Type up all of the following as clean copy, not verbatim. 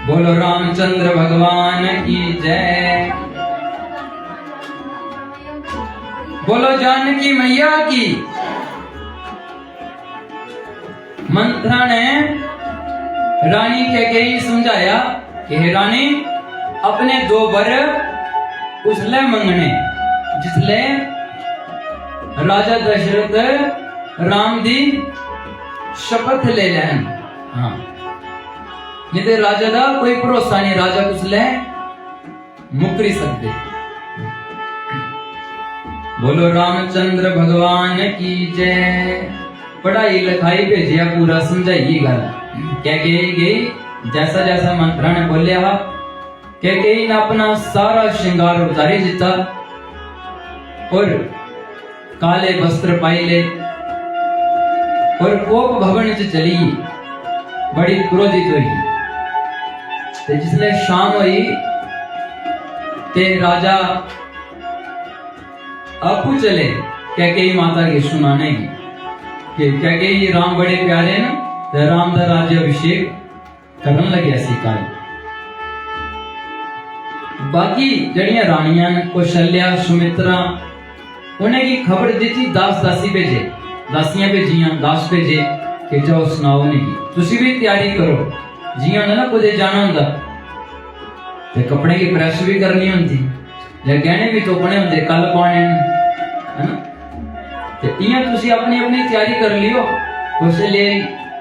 बोलो रामचंद्र भगवान की जय। बोलो जानकी मैया की। मंत्रा ने रानी कैकेयी समझाया कि हे रानी, अपने दो वर उसले मंगने जिसले राजा दशरथ राम दी शपथ ले लेन। हाँ, नहीं तो राजा का कोई भरोसा नहीं, राजा उसले मुकरी सकते। बोलो रामचंद्र भगवान की जय। पढ़ाई लिखाई भेजिया पूरा समझाइए गल। कैकेयी गई जैसा जैसा मंत्रा ने बोलिया। कैकेयी ने अपना सारा श्रृंगार उतारी दिता और काले वस्त्र पाई ले और कोप भवन से चली, बड़ी क्रोधित हुई। ते जिसले शाम हुई ते राजा आपू चले कैकेयी माता की सुनाने की कि कैकेयी राम बड़े प्यारे न, ते राम दा राज्याभिषेक करन लगे सी काल। बाकी जड़ियां रानियां कौशल्या सुमित्रा उन्हें की खबर दी दास दासी भेजे, दासियां भेजियां, दास भेजे कि जाओ सुनाओ नहीं, तुसी भी तैयारी करो। जियां ना कुछ जाना होंदा ते कपड़े की प्रेस भी करनी होंदी, या गहने भी तोपने होंदे, कल पाने है ना। ते इयां तुसी अपनी अपनी तैयारी कर लियो। कौशल्या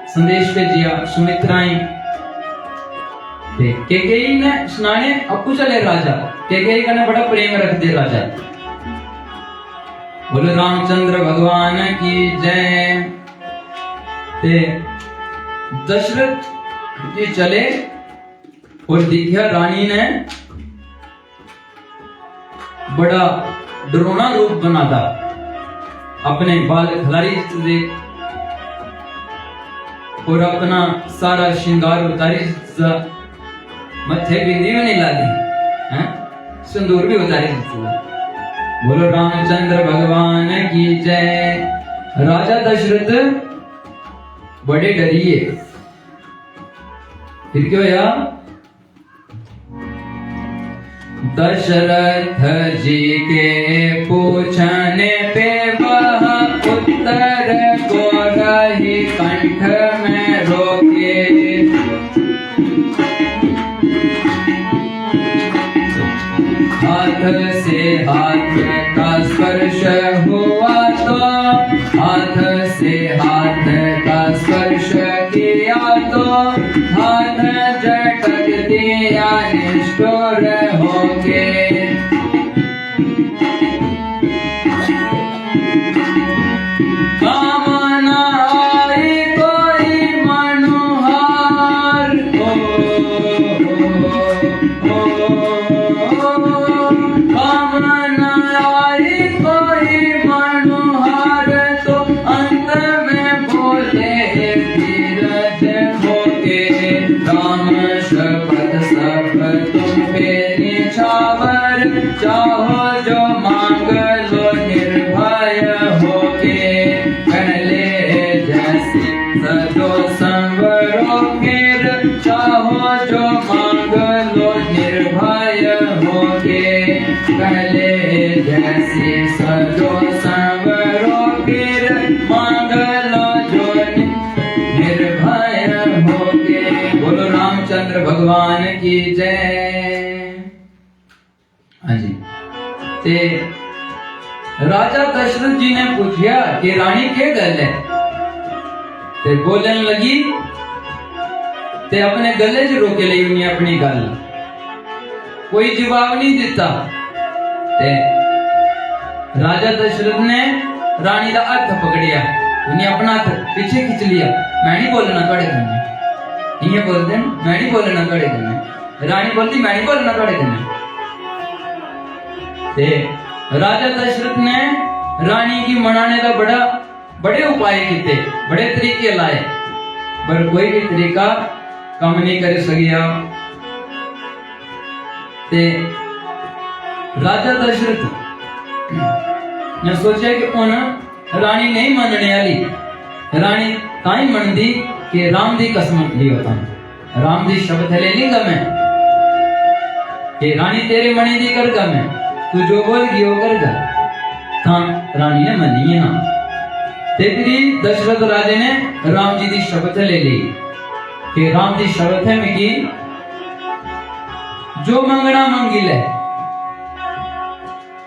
संदेश भेजिया, सुमित्राएं ते कैकेयी ने सुनाने अप्पू चले राजा। कैकेयी कने बड़ा प्रेम रखते राजा। बोलो रामचंद्र भगवान की जय। ते दशरथ जी चले और देखा रानी ने बड़ा डरोना रूप बना था, अपने बाल खिलारी दे और अपना सारा श्रृंगार उतारी, मत्थे बिंदी भी नहीं लादी, सिंदूर भी उतारी। बोलो रामचंद्र भगवान की जय। राजा दशरथ बड़े डरिए। फिर क्यों या दशरथ जी के पूछने पे वह उत्तर को रही कंठ में रोके। हाथ से हाथ का स्पर्श हुआ तो, हाथ से हाथ का स्पर्श किया तो, हाथ झटक दिया निष्ठुर होके। कामना आई कोई मनोहर चाहो जो मांग लो निर्भय होके। पहले जैसे सजो संवरो फिर चाहो जो मांग लो निर्भय होके। पहले जैसे सजो संवरो फिर मांग लो जो निर्भय होके। बोलो रामचंद्र भगवान की जय। हाँ जी। ते राजा दशरथ जी ने पूछा कि रानी क्या गल है, ते बोलन लगी ते अपने गले च रोके ली उन्हें अपनी गल, कोई जवाब नहीं दिता। ते राजा दशरथ ने रानी का हाथ पकड़िया, उन्हें अपना हाथ पीछे खींच लिया। मैं नहीं बोलना थोड़े कन्ने, इन्हें बोलते मैं नहीं बोलना थोड़े कन्ने। रानी बोलती मैं नहीं बोलना थोड़े कन्ने। ते राजा दशरथ ने रानी की मनाने का बड़े उपाय किए, बड़े तरीके लाए, पर कोई भी तरीका काम नहीं कर सकिया। ते राजा दशरथ ने सोचा कि उन रानी नहीं मनने वाली, रानी ताई मनदी कि राम दी कसम ली होता राम जी शब्द ले लिंगा मैं कि रानी तेरे मणि दी करगा मैं, तू जो बोल गियो करगा। था रानी ने मनी है ना। ते फिर दशरथ राजे ने राम जी दी शब्द ले ली कि राम जी शब्द है मिगी जो मंगना मंगी ले।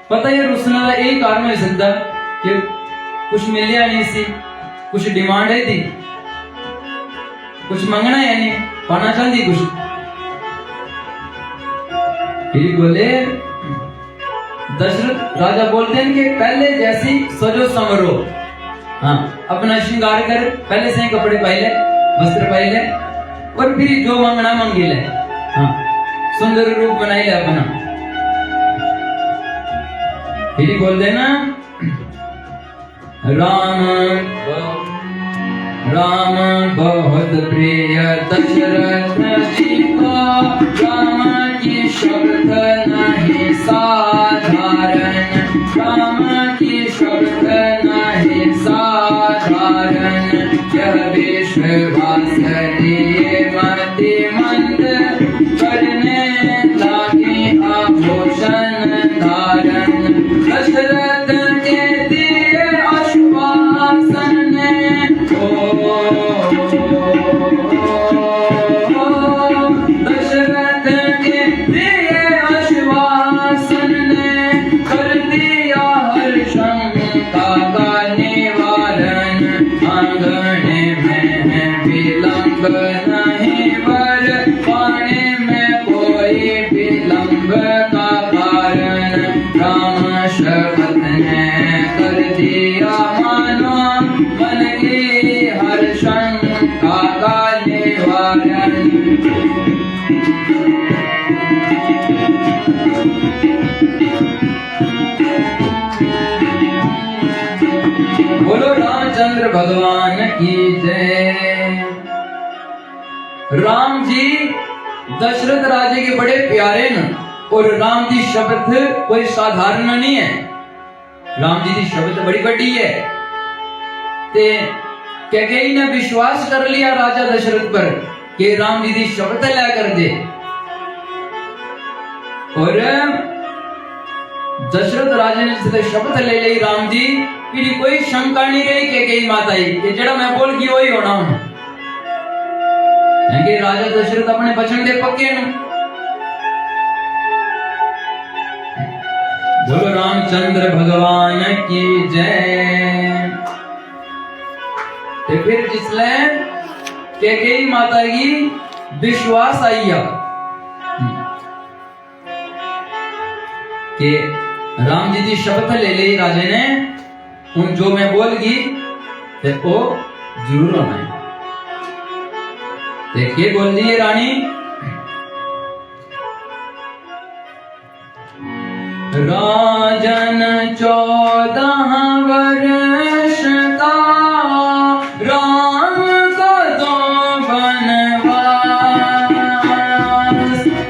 पता है रुसना का यही कारण हो सकता कि कुछ मिलिया नहीं सी, कुछ डिमांड है थी, कुछ मंगना है नहीं, पाना चाहती कुछ। फिर बोले दशरथ राजा बोलते हैं कि पहले जैसी सजो समरो, हाँ अपना श्रृंगार कर, पहले से कपड़े पाई ले, वस्त्र पाई ले, और फिर जो मंगना मंगी ले, हाँ सुंदर रूप बनाई ले अपना। फिर बोल देना राम राम बहुत प्रिय दशरथ जी को, राम की शब्द नहीं साधारण, राम की शब्द नहीं साधारण, यह विश्वास लिए मति मंद, करने लागे आभूषण धारण, दशरथ के दिए आश्वासन दशरथ के दिए आश्वासन ने कर दिया हर शंका का निवारण, आंगने में विलंब नहीं वर पाने में कोई विलंब का कारण, राम शपथ ने कर दिया मानो मन की हर शंका का निवारण। बोलो रामचंद्र भगवान की जय। राम जी दशरथ राजे के बड़े प्यारे न, और राम जी शब्द कोई साधारण नहीं है, राम जी की शब्द बड़ी बड़ी है। ते कैकेयी ने विश्वास कर लिया राजा दशरथ पर कि राम जी की शब्द ला कर दे, और दशरथ राजा ने जिसने शब्द ले ली राम जी, फिर कोई शंका नहीं रही कैकेयी माता कि जड़ा मैं बोल गई वही होना हूं, क्योंकि राजा दशरथ अपने वचन दे पक्के न। बोलो रामचंद्र भगवान की जय। तो फिर जिसले कैकेयी माता की विश्वास आइया कि राम जी की शपथ ले ली राजे ने, उन जो मैं बोलगी तो वो जरूर होना है। देखिए बोल दी रानी, राजन 14 वर्ष का राम को दो वनवास,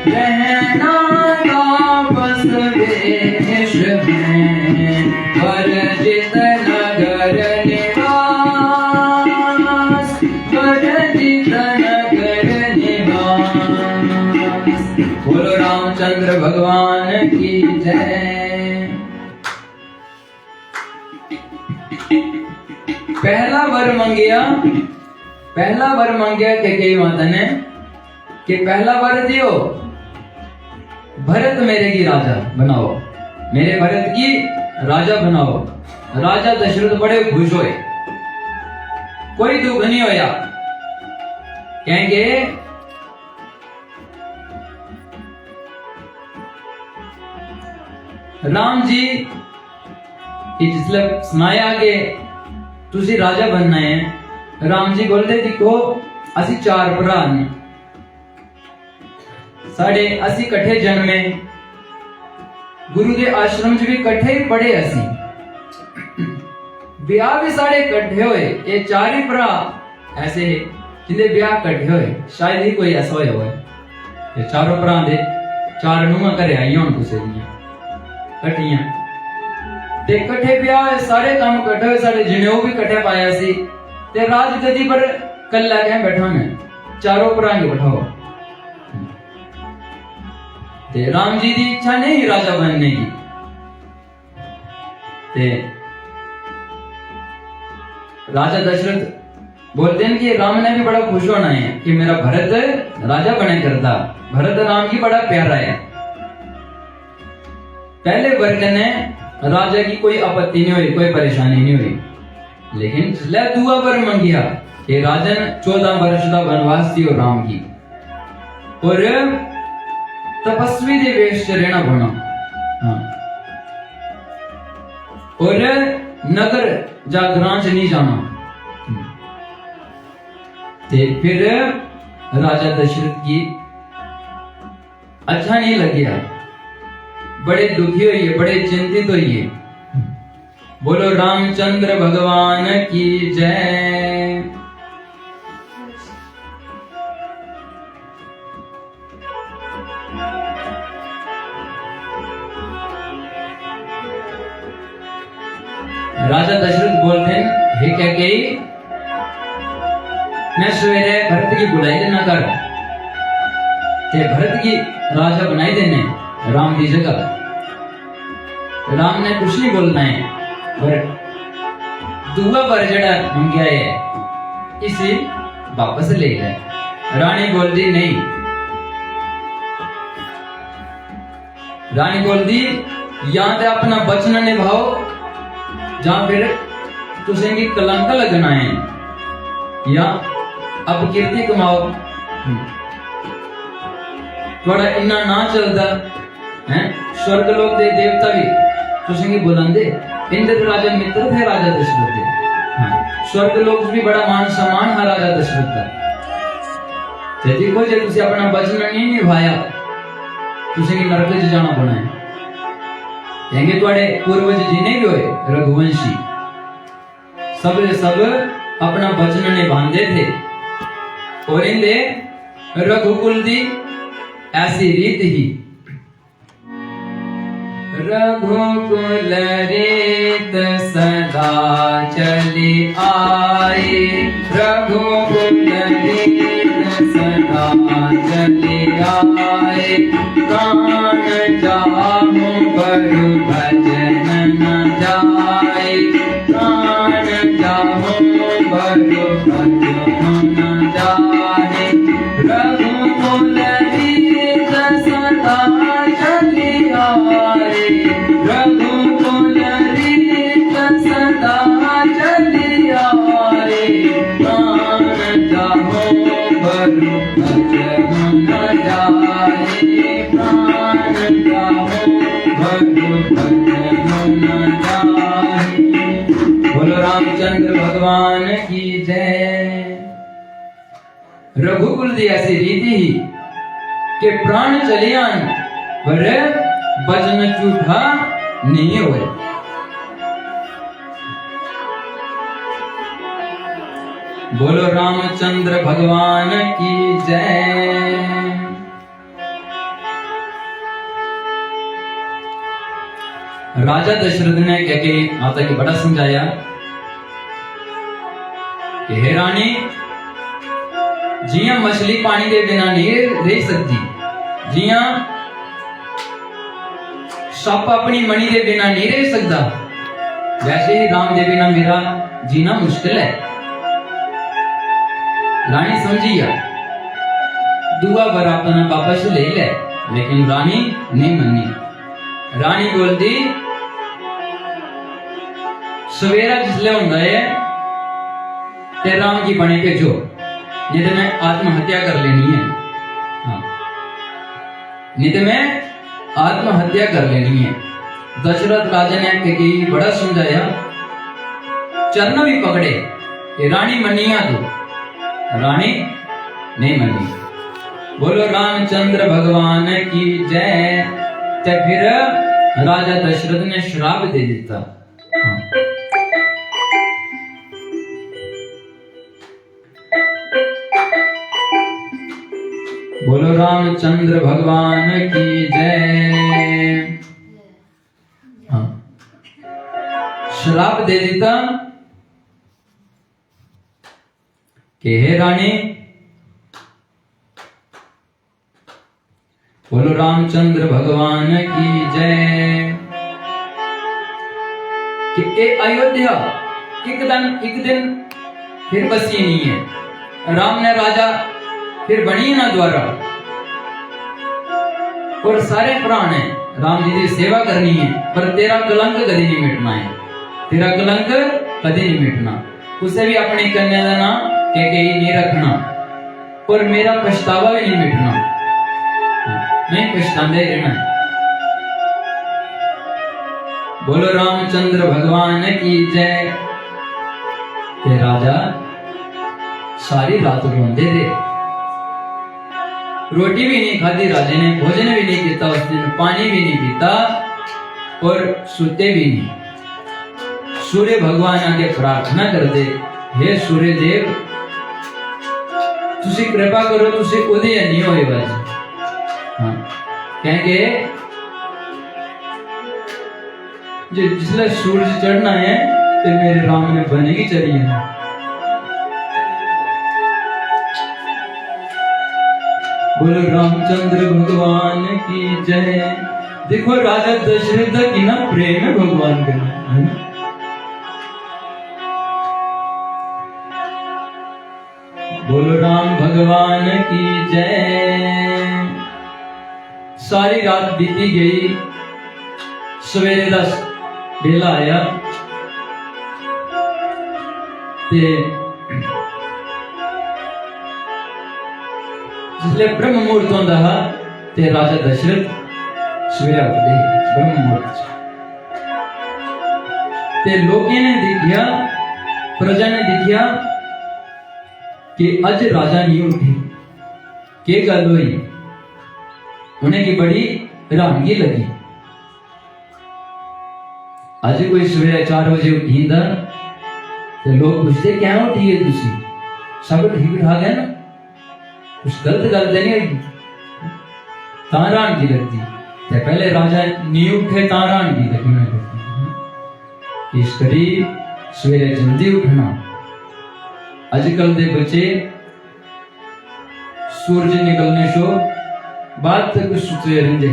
रहना तापस वेश में वर्जित नगर निवास, वर्जित नगर निवास। बोलो रामचंद्र भगवान की जय। पहला वर मांगया कैकेयी माता ने कि पहला वर दियो, भरत मेरे की राजा बनाओ, मेरे भरत की राजा बनाओ। राजा दशरथ बड़े खुश होए, कोई दुख नहीं होया, कहेंगे राम जी जिसले सुनाया कि तुसी राजा बनना है, राम जी बोलते देखो असी 4 भरा ने, साढ़े असी कट्ठे जन्मे, गुरु के आश्रम च भी कट्ठे ही पढ़े, असी ब्याह भी साढ़े कट्ठे होए। ये 4 ही भरा ऐसे जिंदे ब्याह कट्ठे होए, शायद ही कोई ऐसा होया होए। ये चारों भरा दे 4 नूंहां घरे आईयां हुण कुसै दियां कट्ठियां, ते कट्ठे ब्याह सारे काम कट्ठे होए, साढ़े जनेऊ भी कट्ठे पाया सी, ते राजगद्दी पर कल्ला कह बैठा मैं, चारों प्राणी बैठाओ। ते राम जी की इच्छा नहीं राजा बनने की। ते राजा दशरथ बोलते हैं कि राम ने भी बड़ा खुश होना है कि मेरा भरत राजा बने करता। भरत राम की बड़ा प्यारा है। पहले वर्ग ने राजा की कोई आपत्ति नहीं हुई, कोई परेशानी नहीं हुई। लेकिन जिसले दुआ वर मंगिया कि राजन 14 वर्ष का वनवास थी राम की, और तपस्वी दे वेश च रहना पड़ना, हाँ, और नगर जागरां च नहीं जाना। ते फिर राजा दशरथ की अच्छा नहीं लगिया, बड़े दुखी हुई, बड़े चिंतित हुई। बोलो रामचंद्र भगवान की जय। राजा दशरथ बोलते हैं, हे कैकेयी, मैं सवेरे भरत की बुलाई देना कर, ते भरत की राजा बनाई देने राम की जगह। राम ने कुछ नहीं बोलना है, पर दुआ पर जड़ा मंगया है इसे वापस ले ले। रानी बोल दी नहीं। रानी बोल दी या तो अपना वचन निभाओ, जहां फिर तुझे की कलंक लगना है, या अब कीर्ति कमाओ। थोड़ा इन्ना ना चलता है, स्वर्ग लोक दे देवता भी तुझे बुलांदे। इंद्र राजा मित्र थे राजा दशरथ के, हाँ, स्वर्ग लोक भी बड़ा मान सम्मान है राजा दशरथ का। देखो जे तुझे अपना वचन नहीं निभाया, तुझे की नरक च जाना पड़ा है। कहेंगे तुम्हारे पूर्वज जिन्हें भी होए रघुवंशी, सब सब अपना वचन निभाते थे, और इनके रघुकुल दी ऐसी रीत ही। रघुकुल रीत सदा चली आई, रघुकुल रीत सदा चली आई। प्राण जाऊं बरु भजन न जाए, प्राण जाऊं बरु भजन न जाए। रघुकुल रीत सदा चली आई, रघुकुल रीत सदा चली आई। प्राण जाऊं बरु भजन न जाए, प्राण जाऊं बरु भजन न जाए। बोलो रामचंद्र भगवान की जय। रघुकुल दी ऐसी रीति ही कि प्राण चलियान पर वचन झूठा नहीं हुए। बोलो रामचंद्र भगवान की जय। राजा दशरथ ने कह के माता की बड़ा समझाया कि हे रानी, जिया मछली पानी के बिना नहीं रह सकती, जिया सप अपनी मणि के बिना नहीं रह सकता, वैसे ही राम के बिना मेरा जीना मुश्किल है। रानी समझिया, दुआ बर अपना वापस ले ले, लेकिन रानी नहीं मनी। रानी बोलती सवेरा जिसले होंदा है ते राम की बने भेजो, नहीं तो मैं आत्महत्या कर लेनी है। हाँ, नहीं तो मैं आत्महत्या कर लेनी है। दशरथ राजा ने कही बड़ा समझाया, चरण भी पकड़े कि रानी मनिया तो रानी नहीं मनी। बोलो रामचंद्र भगवान की जय। ते फिर राजा दशरथ ने श्राप दे दिता। बोलो रामचंद्र भगवान की जय। हाँ, श्राप दे देता कि हे रानी, बोलो रामचंद्र भगवान की जय। कि ए अयोध्या एक दिन फिर बसी नहीं है। राम ने राजा फिर बनी ना द्वारा, और सारे प्राण है राम जी की सेवा करनी है, पर तेरा कलंक कभी नहीं मिटना है, तेरा कलंक कभी नहीं मिटना। उसे भी अपनी कन्या का नाम कैकेयी नहीं रखना, और मेरा पछतावा भी नहीं मिटना, मैं पछताते रहना है। बोलो रामचंद्र भगवान की जय। ते राजा सारी रात रोंदे थे, रोटी भी नहीं खाती राजे ने, भोजन भी नहीं किया उस दिन, पानी भी नहीं पीता और सोते भी नहीं। सूर्य भगवान आगे प्रार्थना कर दे, हे सूर्य देव तुसी कृपा करो, तुसी उदय नहीं होए बस। हाँ कहेंगे जिसले सूरज चढ़ना है तो मेरे राम ने बनेगी चली है। बोलो रामचंद्र भगवान की जय। देखो राजा दशरथ की ना प्रेम है भगवान का। बोलो राम भगवान की जय। सारी रात बीती गई, सवेरे 10 बेला आया ते जिसले ब्रह्म मुहूर्त होता है ते राजा दशरथ सवेरे उठते ब्रह्म मुहूर्त ते लोगों ने देखिया, प्रजा ने देखिया कि अज राजा नहीं उठे, के गल हुई। उन्हें की बड़ी हैरानगी लगी। आज कोई सवेरे 4 बजे उठींदा तो लोग पूछते क्या उठी है तुसी, सब ठीक ठाक है ना, कुछ गलत गल तो नहीं होगी। हैरानगी लगती तो पहले राजा नहीं उठे, हैरानगी लगती। इस करी सवेरे जल्दी उठना। आजकल दे बच्चे सूरज निकलने से बाद तक सुते रहते,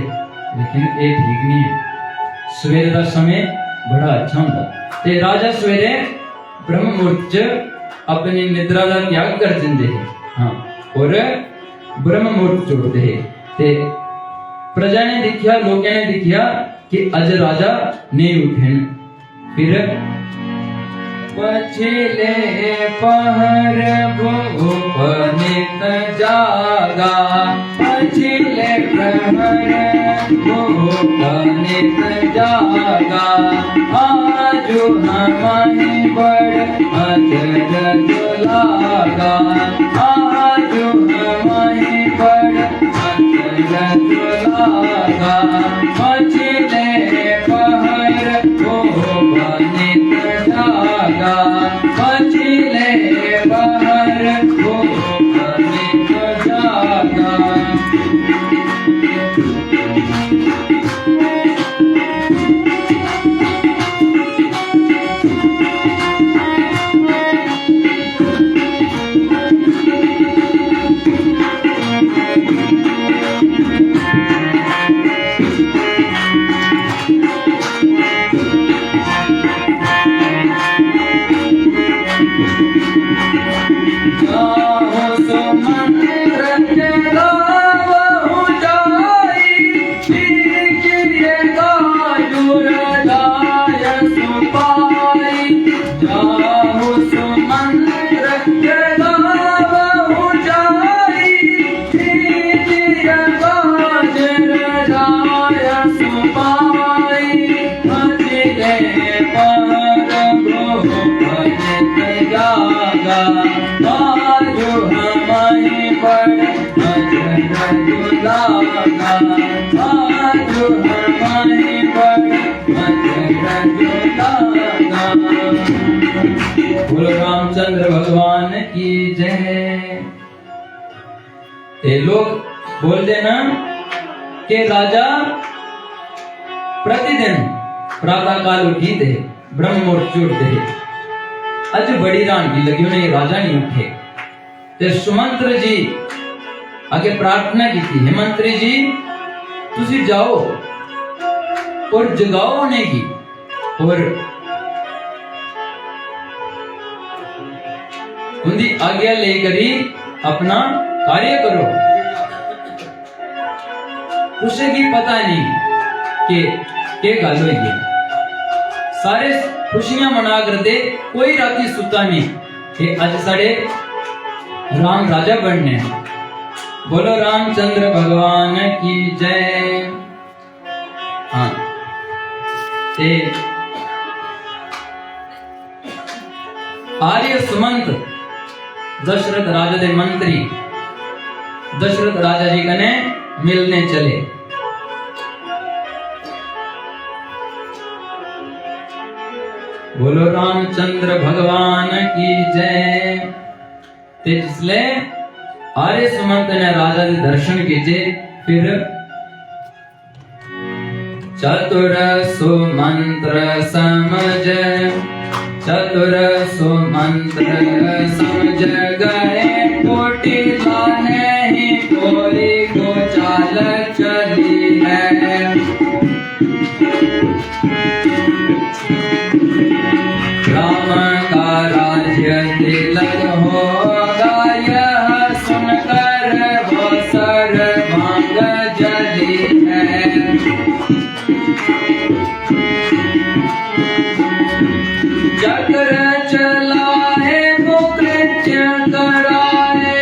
लेकिन ये ठीक नहीं है। सवेरे का समय बड़ा अच्छा होता ते राजा सवेरे ब्रह्म मुहूर्त अपनी निद्रा का त्याग कर देंगे। हाँ और ब्रह्म मुहूर्त जोड़ते हैं। ते प्रजा ने देखिया, लोगों ने देखिया कि अज राजा नहीं उठे। फिर पछिले पहर भूपनित जागा, पछिले पहर भूपनित जागा, आजु हमारी बड़ अचरज लागा, आजु हमारी बड़ अचरज लागा। पछिले पहर भूपनित जागा, पछिले पहर भूपनित जागा। बोलो रामचंद्र भगवान की जय। ये लोग बोल देना कि राजा प्रतिदिन प्रातः काल उठी थे, ब्रह्म मुहूर्त जुड़ते थे। आज बड़ी रानगी लगी उन्हें, राजा नहीं उठे। ते सुमंत्र जी आगे प्रार्थना की थी, हे मंत्री जी तुसी जाओ और जगाओ उन्हें की और उनकी आज्ञा लेकर ही अपना कार्य करो। उसे की पता नहीं कि गल हुई है। सारे खुशियां मना करते, कोई राती सुता नहीं कि अज साढ़े राम राजा बनने। बोलो रामचंद्र भगवान की जय। हाँ ते आर्य सुमंत दशरथ राजा दे मंत्री दशरथ राजा जी कने मिलने चले। बोलो रामचंद्र भगवान की जय। ते जिसले आर्य सुमंत ने राजा के दर्शन कीजे, फिर चतुर सुमंत्र समझ चतुर सुमंत्र समझ गए, कोटि नहीं कोई को चाल चली है। राम का राज्य तिलक होगा, यह सुनकर वो सर्वांग जली है। चक्र चलाए वो कृत्य कराए,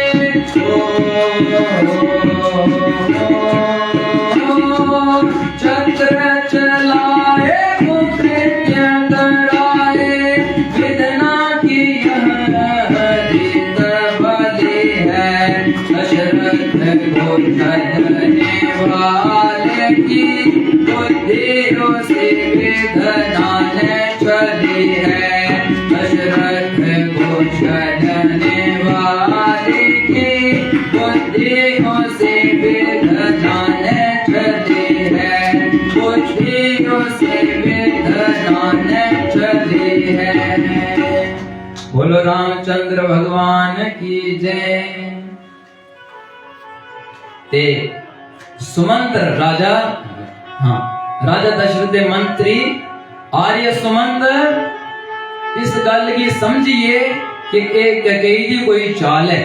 चक्र चलाए वो कृत्य कराए, विदना की यह रीत बली है। दशरथ को धरने वाले की बुद्धि उसी विधना ने चली है। दशरथ को छलने वाले की बुद्धि उसी विधना ने चली है। बुद्धि उसी विधना ने चली है। बोलो रामचंद्र भगवान की जय। ते सुमंत राजा, हाँ राजा दशरथ के मंत्री आर्य सुमंत इस गल की समझिए कि एक कैकेयी दी कोई चाल है।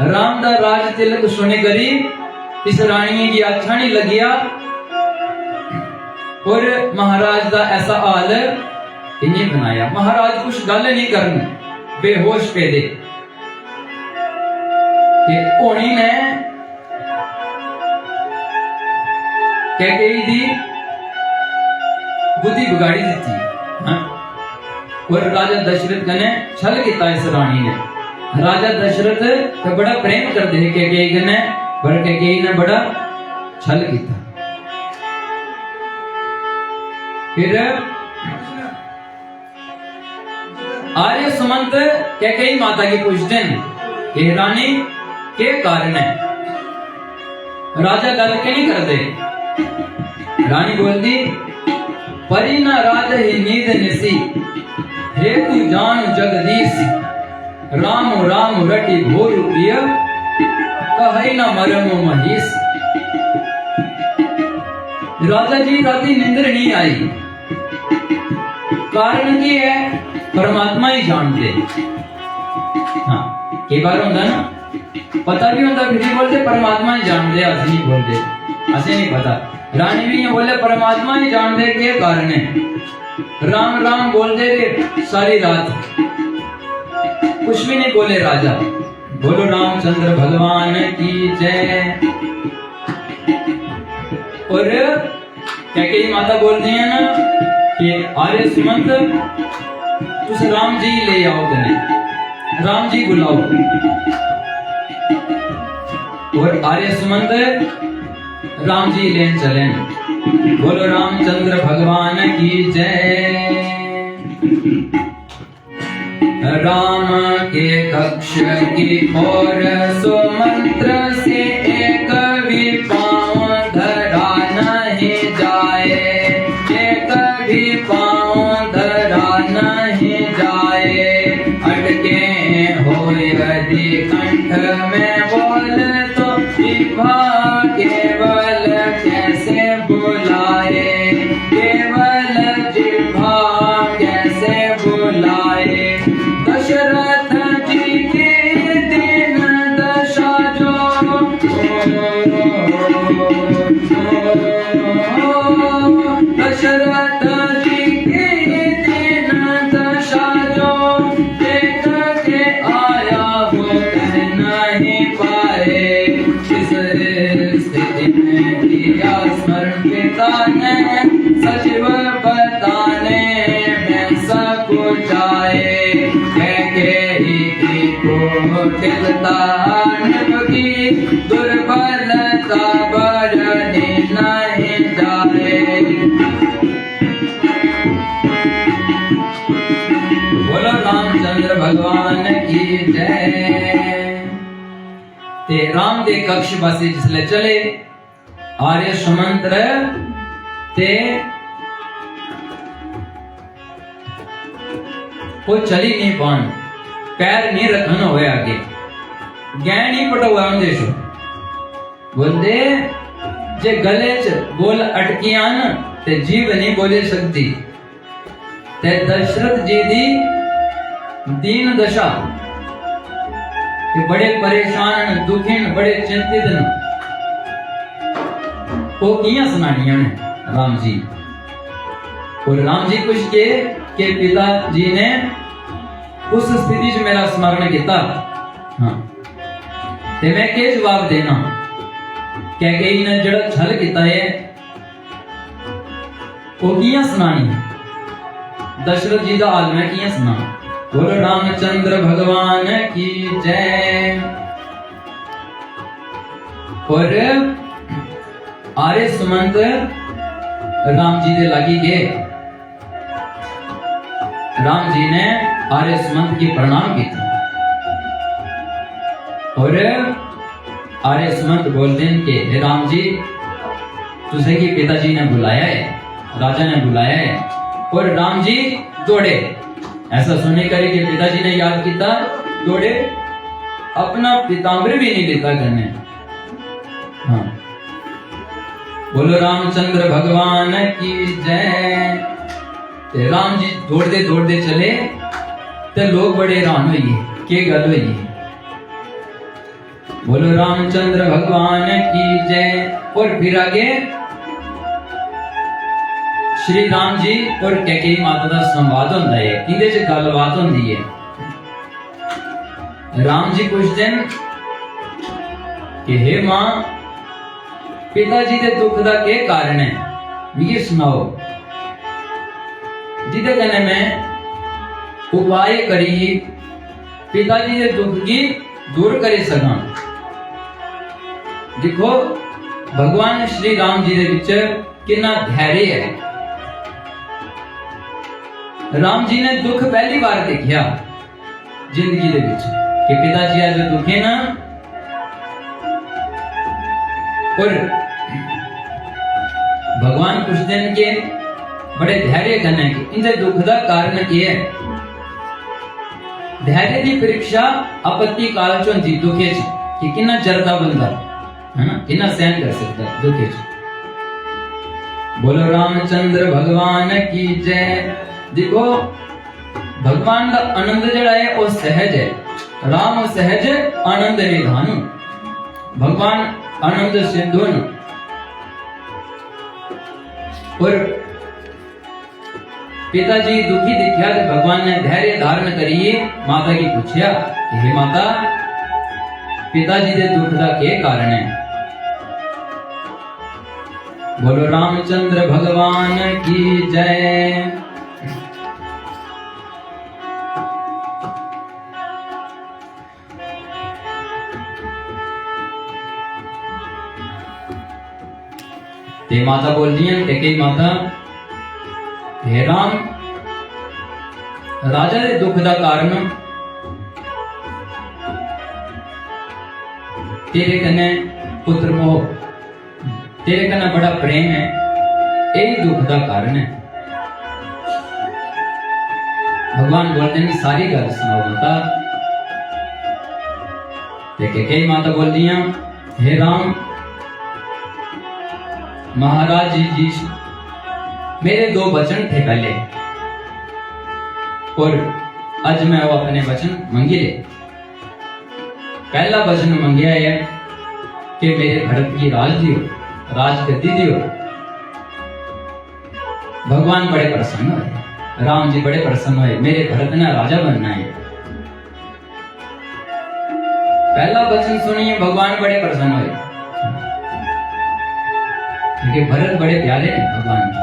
राम दा राज तिलक सुने करी इस रानी की अच्छा नहीं लगिया और महाराज दा ऐसा हाल इन्हें बनाया। महाराज कुछ गल नहीं करने, बेहोश पे दे कि होनी ने कैकेयी दी बुद्धि बिगाड़ी दी। हाँ? और राजा दशरथ ने छल किया इस रानी ने। राजा दशरथ तो बड़ा प्रेम करते हैं कैकेयी ने, पर कैकेयी ने बड़ा छल किया। फिर आर्य सुमंत कैकेयी माता की पूछते हैं कि रानी के कारण है, राजा गल के नहीं करते। रानी बोलती, परी न राज ही नींद निसी, हे तू जान जगदीश। राम राम रटी भोर प्रिय, कहे न मरम महीस। राजा जी राती निंद्र नहीं आई, कारण की है परमात्मा ही जानते। हाँ कई बार होता ना, पता भी होता फिर भी बोलते परमात्मा ही जानते, ऐसे नहीं बोलते, ऐसे नहीं पता। रानी भी ये बोले परमात्मा ही जानते के कारण है। राम राम बोलते थे सारी रात, कुछ भी नहीं बोले राजा। बोलो रामचंद्र भगवान की जय। और कैकेयी माता बोलती है ना कि आर्य सुमंत तुस राम जी ले आओ, कने राम जी बुलाओ। और आर्य सुमंत राम जी लेन चले। बोलो रामचंद्र भगवान की जय। राम के कक्ष की ओर सुमंत्र से एक भी पांव धरा नहीं जाए, एक भी पांव धरा नहीं जाए। अटके हो यदि कंठ में बोल तो विभा केवल कैसे टिकतान की दुर्बलता बढ़ने नहीं जाए। बोलो रामचंद्र भगवान की जय। ते राम दे कक्ष वासी जिसले चले आर्य सुमंत्र ते वो चली नहीं पान, पैर नहीं रखन होए आगे, गैं नहीं पटवा देशो बोलते जे गले च बोल अटकियां न ते जीव नहीं बोले सकती। ते दशरथ जी दी दीन दशा बड़े परेशान दुखीन बड़े चिंतित न वो किया सुनानिया ने राम जी। और राम जी कुछ के पिताजी ने उस स्थिति से मेरा स्मरण किया। हाँ ते मैं के जवाब देना कह के ने जड़ा छल किया है वो किया सुनानी दशरथ जी का हाल में किया सुना। बोलो रामचंद्र भगवान की जय। और आर्य सुमंत राम जी दे लगी गए। राम जी ने आर्य सुमंत की प्रणाम किया और आर्य सुमंत बोलते हैं कि हे राम जी तुझे की पिताजी ने बुलाया है, राजा ने बुलाया है। और राम जी दौड़े, ऐसा सुनने करे कि पिताजी ने याद किया दौड़े, अपना पीताम्बर भी नहीं लेता करने। हाँ बोलो रामचंद्र भगवान की जय। ते राम जी दौड़ते दौड़ते चले ते लोग बड़े हैरान हुए के गल हुई। बोलो रामचंद्र भगवान की जय। और फिर आगे श्री राम जी और कैकेयी माता का संवाद होता है, इहदे च गलबात होती है। राम जी पूछते हैं कि हे मां पिताजी के दुख का क्या कारण है, ये सुनाओ जिदे कने मैं उपाय करी पिताजी के दुख की दूर कर सका। देखो भगवान श्री राम जी के विच कितना धैर्य है। राम जी ने दुख पहली बार देखा जिंदगी दे विच कि पिताजी आज दुखे ना। और भगवान पूछते हैं कि बड़े धैर्य करने के इनके दुख का कारण क्या है। धैर्य की परीक्षा आपत्ति काल चो जी दुखे कि कितना जरदा बंदा है ना, कितना सहन कर सकता है दुखे। बोलो रामचंद्र भगवान की जय। देखो भगवान का आनंद जड़ा है वो सहज है। राम सहज आनंद निधान, भगवान आनंद सिंधु। और पिताजी दुखी दिखा तो भगवान ने धैर्य धारण करिए माता की पूछा कि हे माता पिताजी के दुख का क्या कारण है। बोलो रामचंद्र भगवान की जय। ते माता बोल रही है कैकेयी माता हे राम राजा के दुख का कारण तेरे कने पुत्र मोह, तेरे कने बड़ा प्रेम है, यही दुख का कारण है। भगवान बोलते हैं सारी गल सुनाओ माता। कैकेयी माता बोल रही है हे राम महाराज जी मेरे दो वचन थे पहले और आज मैं वो अपने वचन मंगे ले। पहला वचन मंगया है कि मेरे भरत की राज दियो, राजगद्दी दियो। भगवान बड़े प्रसन्न हुए, राम जी बड़े प्रसन्न हुए, मेरे भरत ने राजा बनना है। पहला वचन सुनिए भगवान बड़े प्रसन्न हुए क्योंकि भरत बड़े प्यारे हैं भगवान की।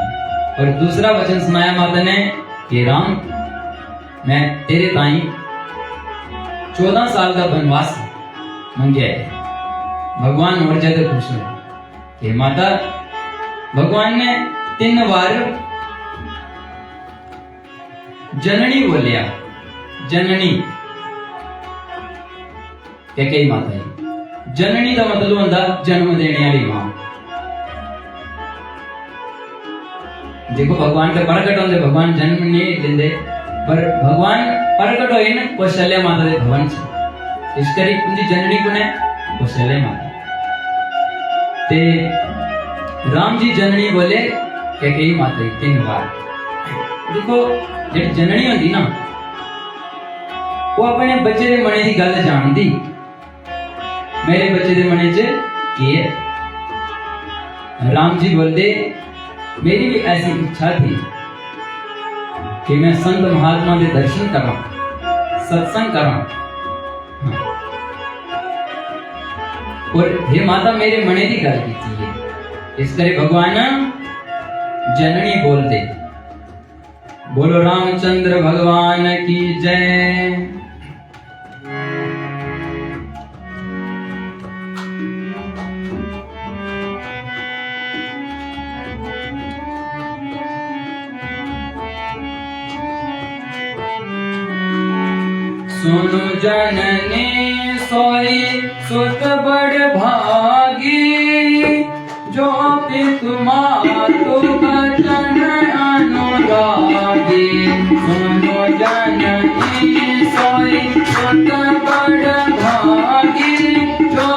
और दूसरा वचन सुनाया माता ने कि राम मैं तेरे ताई 14 साल का वनवास मंगया है। भगवान और ज्यादा खुश हुए कि माता भगवान ने 3 बार जननी बोलिया। जननी कैकेयी माता है। जननी का मतलब होता जन्म देने वाली मां। देखो भगवान के प्रकट होंगे, भगवान जन्म नहीं देंगे, पर भगवान प्रकट होए ना कौशल्या माता के भवन से। इस करी उनकी जननी कौन है? कौशल्या माता। ते राम जी जननी बोले कैकेयी माता 3 बार। देखो जब जननी होती ना वो अपने बच्चे के मने की गल जानती। मेरे बच्चे के मने च की है? राम जी बोलते मेरी भी ऐसी इच्छा थी कि मैं संत महात्मा के दर्शन करा, सत्संग करा। और हे माता मेरे मने की गल की है। इस करे भगवान जननी बोलते। बोलो रामचंद्र भगवान की जय। सुनु जननी सोई सुत बड़ भागी, जो पितु मातु बचन अनुरागी। सुनु जननी सोई सुत बड़ भागी, जो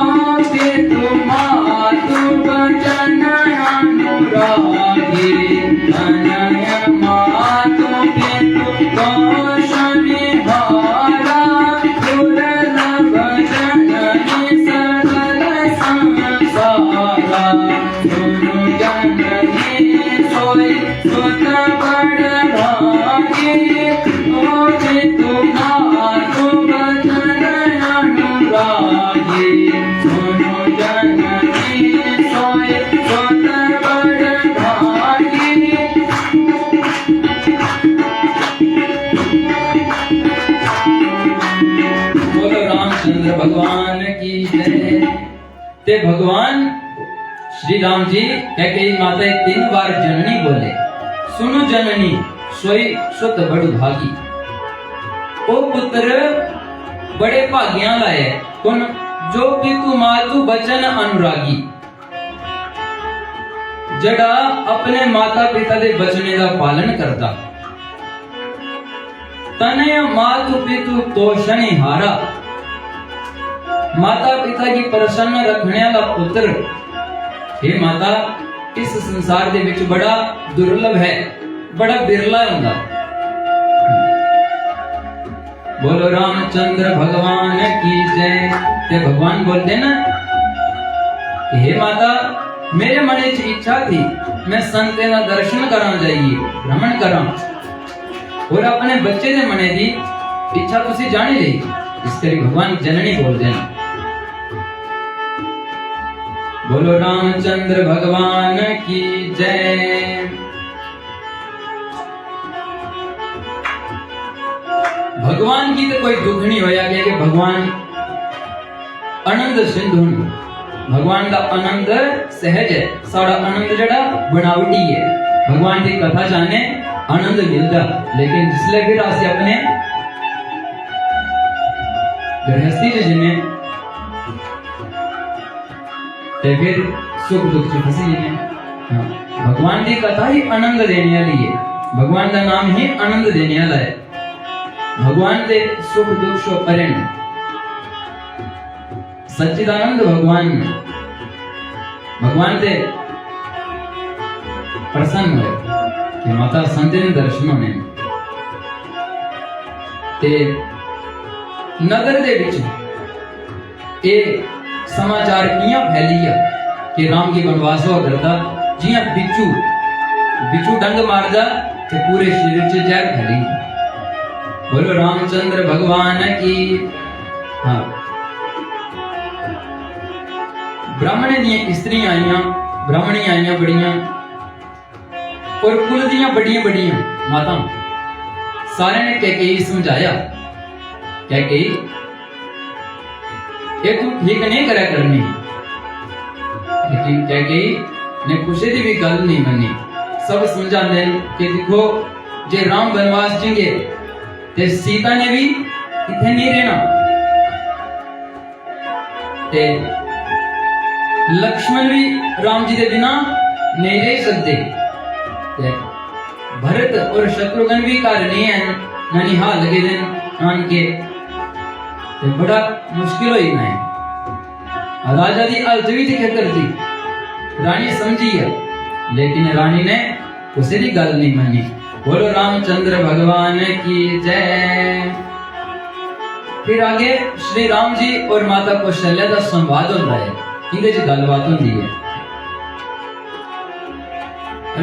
पितु मातु बचन अनुरागी। अनय मातु पितु कौशनि भारा, दुर्लभ जननी सकल संसारा। सुनु जननी सोई सुत बड़ भागी, ओ पितु मातु बचन अनुरागी। सुनु जननी सोई सुत बड़ भागी। बोलो रामचंद्र भगवान की जय। ते भगवान श्री राम जी कैकेयी माता 3 बार जननी बोले। सुनो जननी सोई सुत बड़ भागी। ओ पुत्र बड़े भाग्यां लाए कौन? जो पितु मातु बचन अनुरागी, जड़ा अपने माता पिता के बचने का पालन करता। तनय मातु पितु तोषणि हारा, माता पिता की प्रसन्न रखने वाला पुत्र। हे माता इस संसार के विच बड़ा दुर्लभ है, बड़ा बिरला होता। बोलो रामचंद्र भगवान की जय। ते भगवान बोलते ना कि हे माता मेरे मन की इच्छा थी मैं संत का दर्शन करा जाइए, भ्रमण करा, और अपने बच्चे के मने की इच्छा तुसी जानी ली। इस करी भगवान जननी बोल देना। बोलो रामचंद्र भगवान की जय। भगवान की तो कोई दुख नहीं होया कि भगवान आनंद सिंधु। भगवान का आनंद सहज है, सारा आनंद जड़ा बनावटी है। भगवान की कथा जाने आनंद मिलता, लेकिन जिसले फिर आसे अपने गृहस्थी में जिन्हें ते फिर सुख दुख से फंसी जिन्हें। भगवान की कथा ही आनंद देने वाली है। भगवान का नाम ही आनंद देने वाला है। भगवान के सुख दुख सो परे सच्चिदानंद भगवान भगवान से प्रसन्न हुए कि माता संत ने दर्शन होने ते नगर दे विच ये समाचार किया फैली है कि राम की वनवास हुआ करता। जिया बिच्छू बिच्छू डंग मारदा ते पूरे शरीर से जहर फैली। बोलो रामचंद्र भगवान की। हाँ, ब्राह्मण दी स्त्रियां आईया, ब्राह्मणी आईया बड़ियां, और कुल दियां बड़ियां बड़ियां माता। सारे ने कैकेयी समझाया, कैकेयी ये तू ठीक नहीं करा करनी। लेकिन कैकेयी ने कुछ दी भी गल नहीं मनी। सब समझा दे कि देखो जे राम वनवास जिंगे ते सीता ने भी इथे नहीं रहना, ते लक्ष्मण भी राम जी के बिना नहीं रह सकते, भरत और शत्रुघ्न भी कार्य नहीं है ननिहाल लगे दिन आन के, ते बड़ा मुश्किल हो ही नहीं। राजा दी हालत भी दिखे करती, रानी समझी है, लेकिन रानी ने उसे भी गल नहीं मनी। बोलो रामचंद्र भगवान की जय। फिर आगे श्री राम जी और माता कौशल्या का संवाद होता है, इनके च गलबात होती है।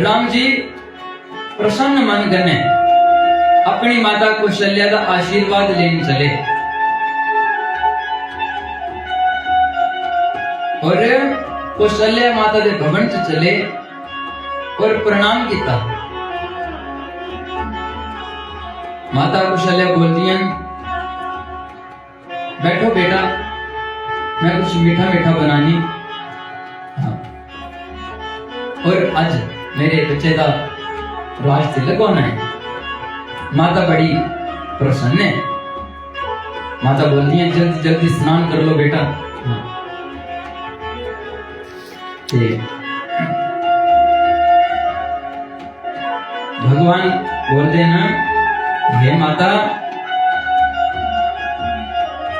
राम जी प्रसन्न मन कने अपनी माता कौशल्या का आशीर्वाद लेने चले और कौशल्या माता के भवन से चले और प्रणाम किया। माता कौशल्या बोलती हैं, बैठो बेटा, मैं कुछ मीठा मीठा बनानी। हाँ। और आज मेरे बच्चे का राज तिलक होना है। माता बड़ी प्रसन्न है। माता बोलती है, जल्दी जल्दी स्नान कर लो बेटा। हाँ। भगवान बोलते हैं ना, हे माता,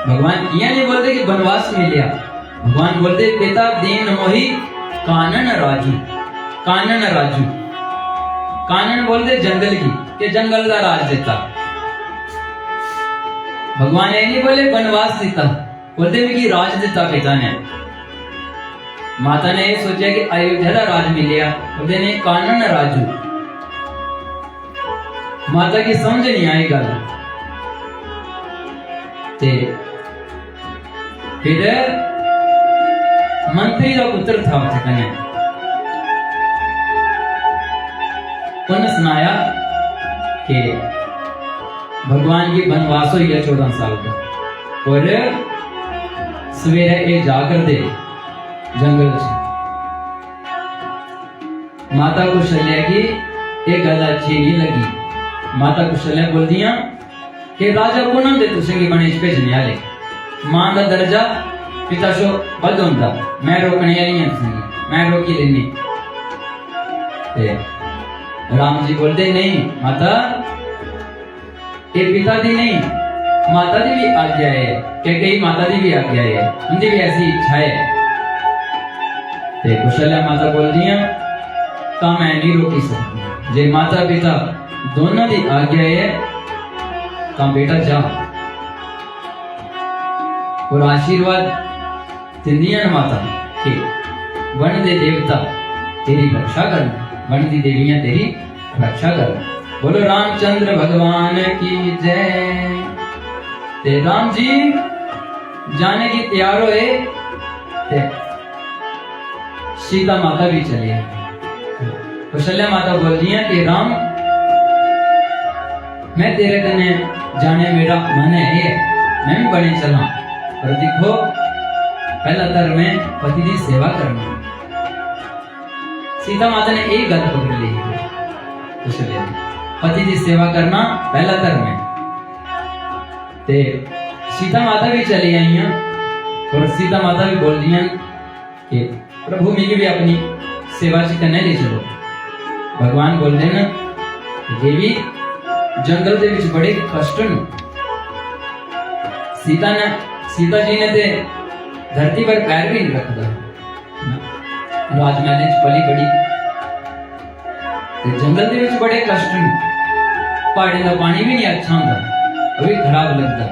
भगवान यह नहीं बोलते कि वनवास में लिया, भगवान बोलते पिता दीन मोही कानन राजू। कानन राजू, कानन बोलते जंगल की, के जंगल का राज देता। भगवान ये नहीं बोले वनवास देता, बोलते भी कि राज देता पिता ने। माता ने ये सोचा कि अयोध्या का राज मिल गया, बोलते नहीं कानन राजू। माता की समझ नहीं आई गल। फिर मंत्री का पुत्र था उसने, उन्हें सुनाया कि भगवान की वनवास हो गया 14 साल का, और सवेरे एक जाकर दे जंगल से। माता कौशल्या की एक गल अच्छी नहीं लगी। माता कौशल्या बोल दिया कि राजा को ना दे तुसे की बने भेजने वाले, मां का दर्जा पिता सो बद होंदा, मैं रोकने वाली हूं, मैं रोकी लेनी। राम जी बोलते नहीं माता, ये पिता दी नहीं माता दी भी आज्ञा है, कई माता दी भी आज्ञा है, उनकी भी ऐसी इच्छा है। कौशल्या माता बोल दिया का मैं नहीं रोकी सकती, जे माता पिता दोनों की आज्ञा है का बेटा जा। और आशीर्वाद दिंदियां माता के वन दे देवता तेरी रक्षा करना, वन दी देवियां तेरी रक्षा करना। बोलो रामचंद्र भगवान की जय। ते राम जी जाने की तैयार हुए, सीता माता भी चली है। कौशल्या माता बोल रही है कि राम मैं तेरे कने जाने मेरा मन है, मैं भी बने चला, पर देखो पहला धर्म में पति की सेवा करना। सीता माता ने एक गल पकड़ ली, कौशल्या पति की सेवा करना पहला धर्म है। ते सीता माता भी चली आई हैं और सीता माता भी बोल रही हैं कि प्रभु मिली भी अपनी सेवा से करने ले चलो। भगवान बोल रहे ना देवी जंगल के विच बड़े कष्ट न, सीता जी ने ते धरती पर पैर भी नहीं रखता, राजमहल च पली बड़ी, जंगल के विच बड़े कष्ट न, पहाड़ी का पानी भी नहीं अच्छा होता, अभी खराब लगता,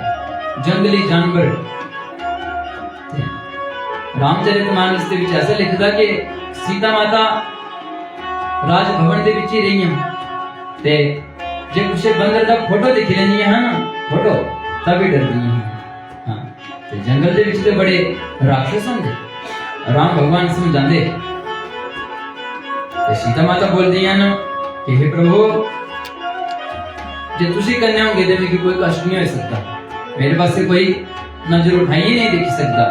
जंगली जानवर। रामचरितमानस के विच ऐसा लिखता कि सीता माता राजभवन के विच ही रही हैं, ते जे कुछ बंदर का फोटो दिख लेनी है ना, फोटो तभी डरती हैं। हाँ, ते जंगल के विच ते बड़े राक्षस होंगे, राम भगवान समझाते। ते सीता माता बोल दी है ना कि हे प्रभु जे तुसी करने होंगे तो मेरे कोई कष्ट नहीं हो सकता, मेरे पास से कोई नजर उठाइए नहीं देख सकता।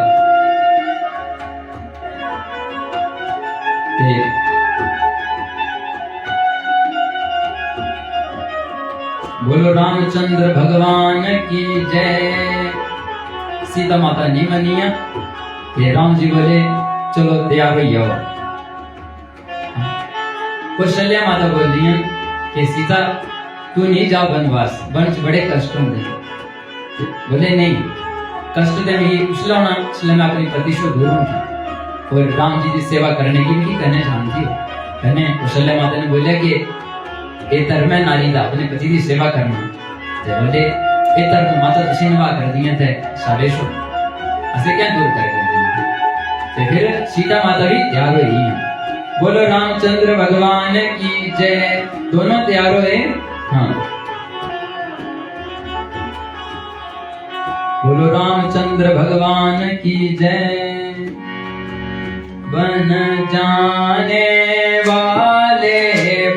बोलो रामचंद्र भगवान की जय। सीता माता नहीं मनिया, ये राम जी बोले चलो तैयार हो जाओ। कौशल्या माता बोल रही है कि सीता तू नहीं जा वनवास, वन च बड़े कष्ट होंगे। बोले नहीं, कष्ट तो मैं उसलाना इसलिए मैं अपने पति से दूर हूँ और राम जी की सेवा करने की भी करने जानती हूँ। कहने कौशल्या माता ने बोला कि ये धर्म है नारी का अपने पति की सेवा करना। तो बोले ये धर्म माता तुझे निभा कर दिए थे साढ़े सौ ऐसे क्या दूर कर दिए। तो फिर सीता माता भी तैयार हो रही है। बोलो रामचंद्र भगवान की जय। दोनों तैयार हुए। हाँ, बोलो रामचंद्र भगवान की जय। बन जाने वाले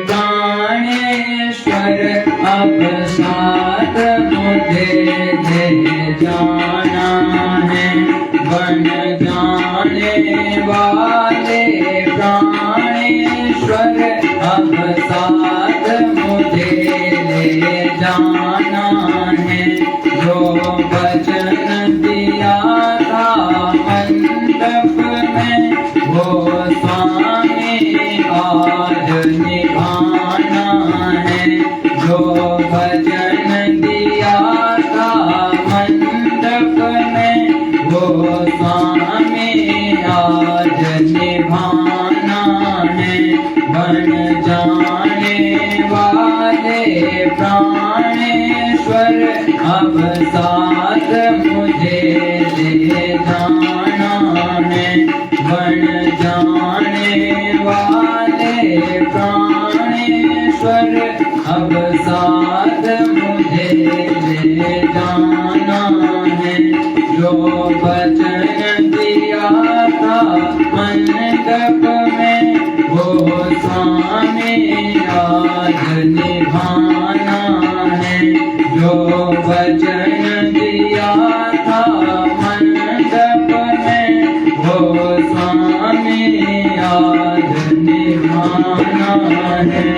प्राणेश्वर अब साथ मुझे ले जाना है। बन जाने वाले प्राणेश्वर अब साथ मुझे ले जाना है। जो वचन दिया था मंडप में वो स्वामी आज निभाना है। जो वचन दिया था मंडप में वो स्वामी आज निभाना है। बन जाने वाले प्राणेश्वर अब साथ मुझे ले जाना है। बन जाने वाले प्राणेश्वर अब साथ मुझे ले जाना है। जो वचन दिया था मंडप में वो स्वामी आज निभाना है। जो वचन दिया था मंडप में वो स्वामी आज निभाना है।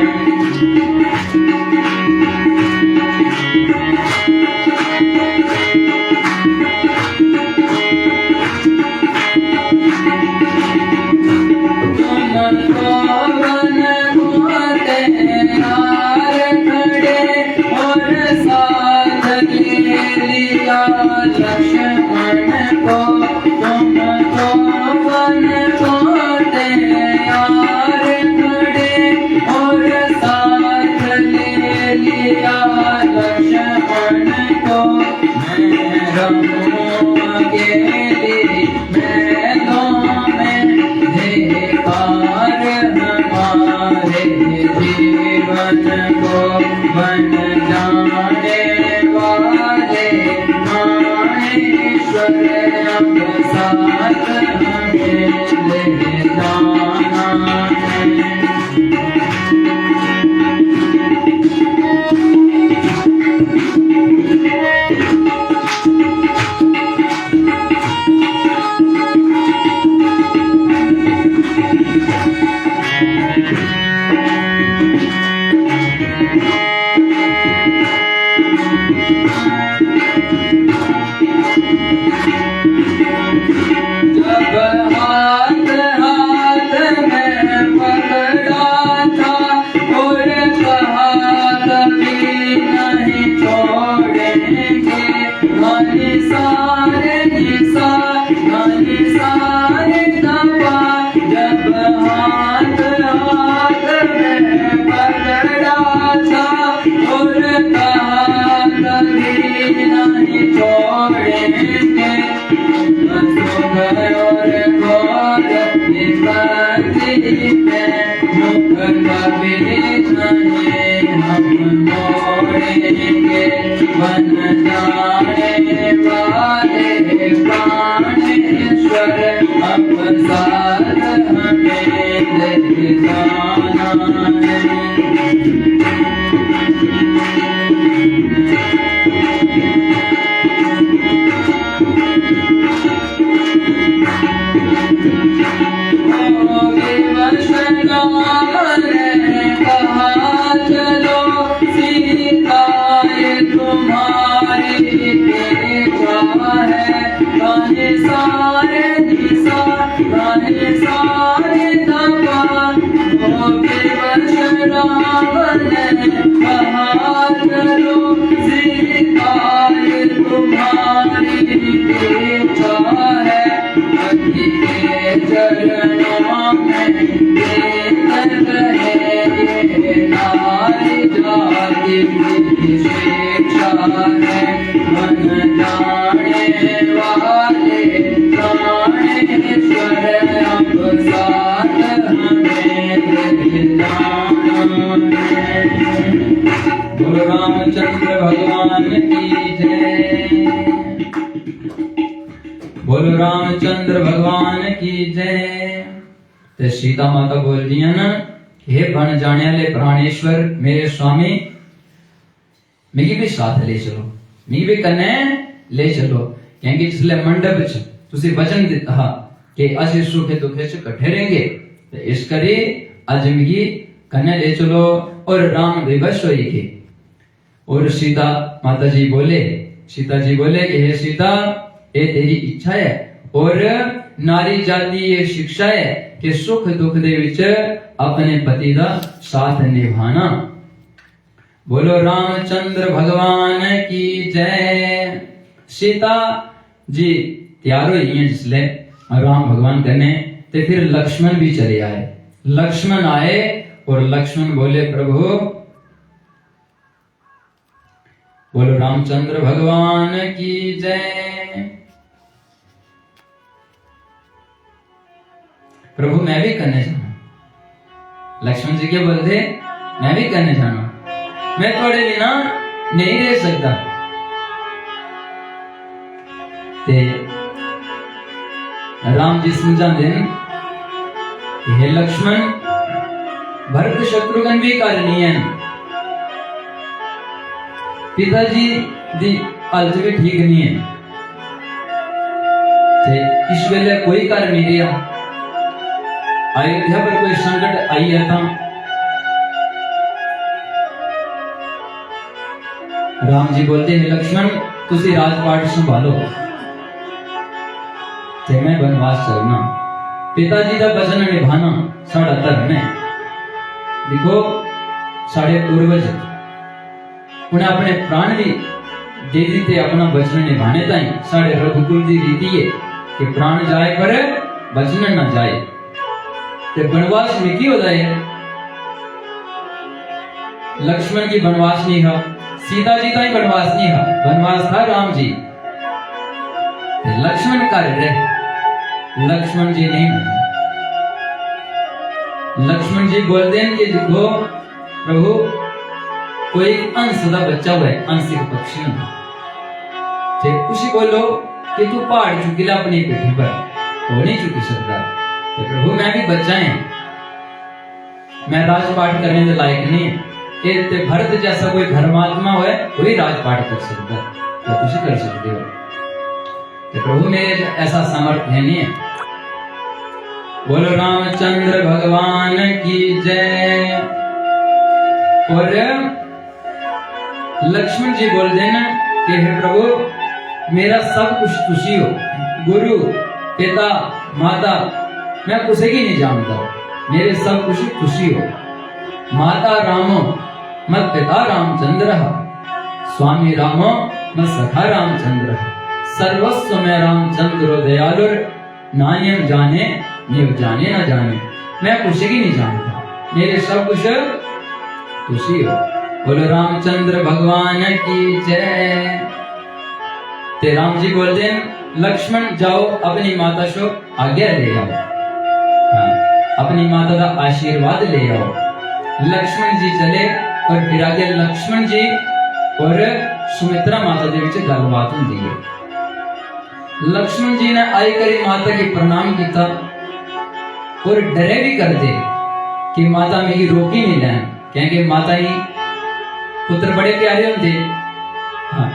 रामचंद्र भगवान की जय। बोलो रामचंद्र भगवान की जय। तो सीता माता बोल दिया ना, हे बन जाने वाले प्राणेश्वर मेरे स्वामी, मिगी भी साथ ले चलो, मिगी भी कन्ने ले चलो, क्योंकि जिसले मंडप च तुसी वचन दिता कि असि सुखे दुखे च इकट्ठे रहेंगे, तो इस करी आज मिगी कन्ने ले चलो। और राम विवश होई के और सीता माता जी बोले, सीता जी बोले कि हे सीता, ये तेरी इच्छा है और नारी जाति ये शिक्षा है कि सुख दुख दे विच अपने पति का साथ निभाना। बोलो रामचंद्र भगवान की जय। सीता जी तैयार हुई हैं जिसले राम भगवान करने, तो फिर लक्ष्मण भी चले आए। लक्ष्मण आए और लक्ष्मण बोले प्रभु, बोलो रामचंद्र भगवान की जय। प्रभु मैं भी करने जाना। लक्ष्मण जी क्या बोलते, मैं भी करने जाना, मैं थोड़े बिना नहीं रह सकता। ते राम जी समझा दिन, हे लक्ष्मण, भरत शत्रुघ्न भी करनी है, पिताजी दी हालत भी ठीक नहीं है, ते इस वेले कोई कार्य नहीं रहा। अयोध्या पर कोई संकट आई है तो राम जी बोलते हैं लक्ष्मण तुसी राजपाट संभालो, ते मैं वनवास चलना, पिताजी का वचन निभाना साड़ा धर्म है। देखो साढ़े पूर्वज उन्हें अपने प्राण भी दे दिते अपना वचन निभाने ताई। साढ़े रघुकुल की रीति है कि प्राण जाए पर वचन न जाए। ते वनवास में की हो जाए, लक्ष्मण की वनवास नहीं है, सीता जी का ही वनवास नहीं है, वनवास था राम जी। लक्ष्मण कर रहे, लक्ष्मण जी नहीं माने। लक्ष्मण जी बोल दें कि देखो प्रभु, कोई अंश का बच्चा हुआ है, अंशिक पक्षी होना, उसी बोलो कि तू पहाड़ चुकी ला अपनी पीठी पर, हो नहीं चुकी सकता। तो प्रभु मैं भी बच्चा है, मैं राजपाट करने के लायक नहीं है। ते भरत जैसा कोई धर्मात्मा हो वही राजपाट कर सकता, तो तुझे कर सकते हो। तो प्रभु मेरे ऐसा सामर्थ्य है नहीं है। बोलो रामचंद्र भगवान की जय। और लक्ष्मण जी बोल देना कि हे प्रभु मेरा सब कुछ तुसी हो, गुरु पिता माता मैं उसे की नहीं जानता, मेरे सब कुछ तुसी हो। माता रामो मत पिता रामचंद्र, स्वामी रामो मत सखा रामचंद्र, सर्वस्व में रामचंद्र दयालु, नायम जाने निव जाने न जाने, मैं कुछ की नहीं जानता, मेरे सब कुछ तुसी हो। बोलो रामचंद्र भगवान की जय। ते राम जी बोल दे लक्ष्मण जाओ अपनी माता को आज्ञा ले आओ, हाँ, अपनी माता का आशीर्वाद ले आओ। लक्ष्मण जी चले और फिर आगे लक्ष्मण जी और सुमित्रा माता के बीच गलबात होती है। लक्ष्मण जी ने आई करी माता की प्रणाम किया और डरे भी कर दे कि माता मेरी रोकी नहीं लें, क्योंकि माता ही पुत्र बड़े प्यारे होते। हाँ,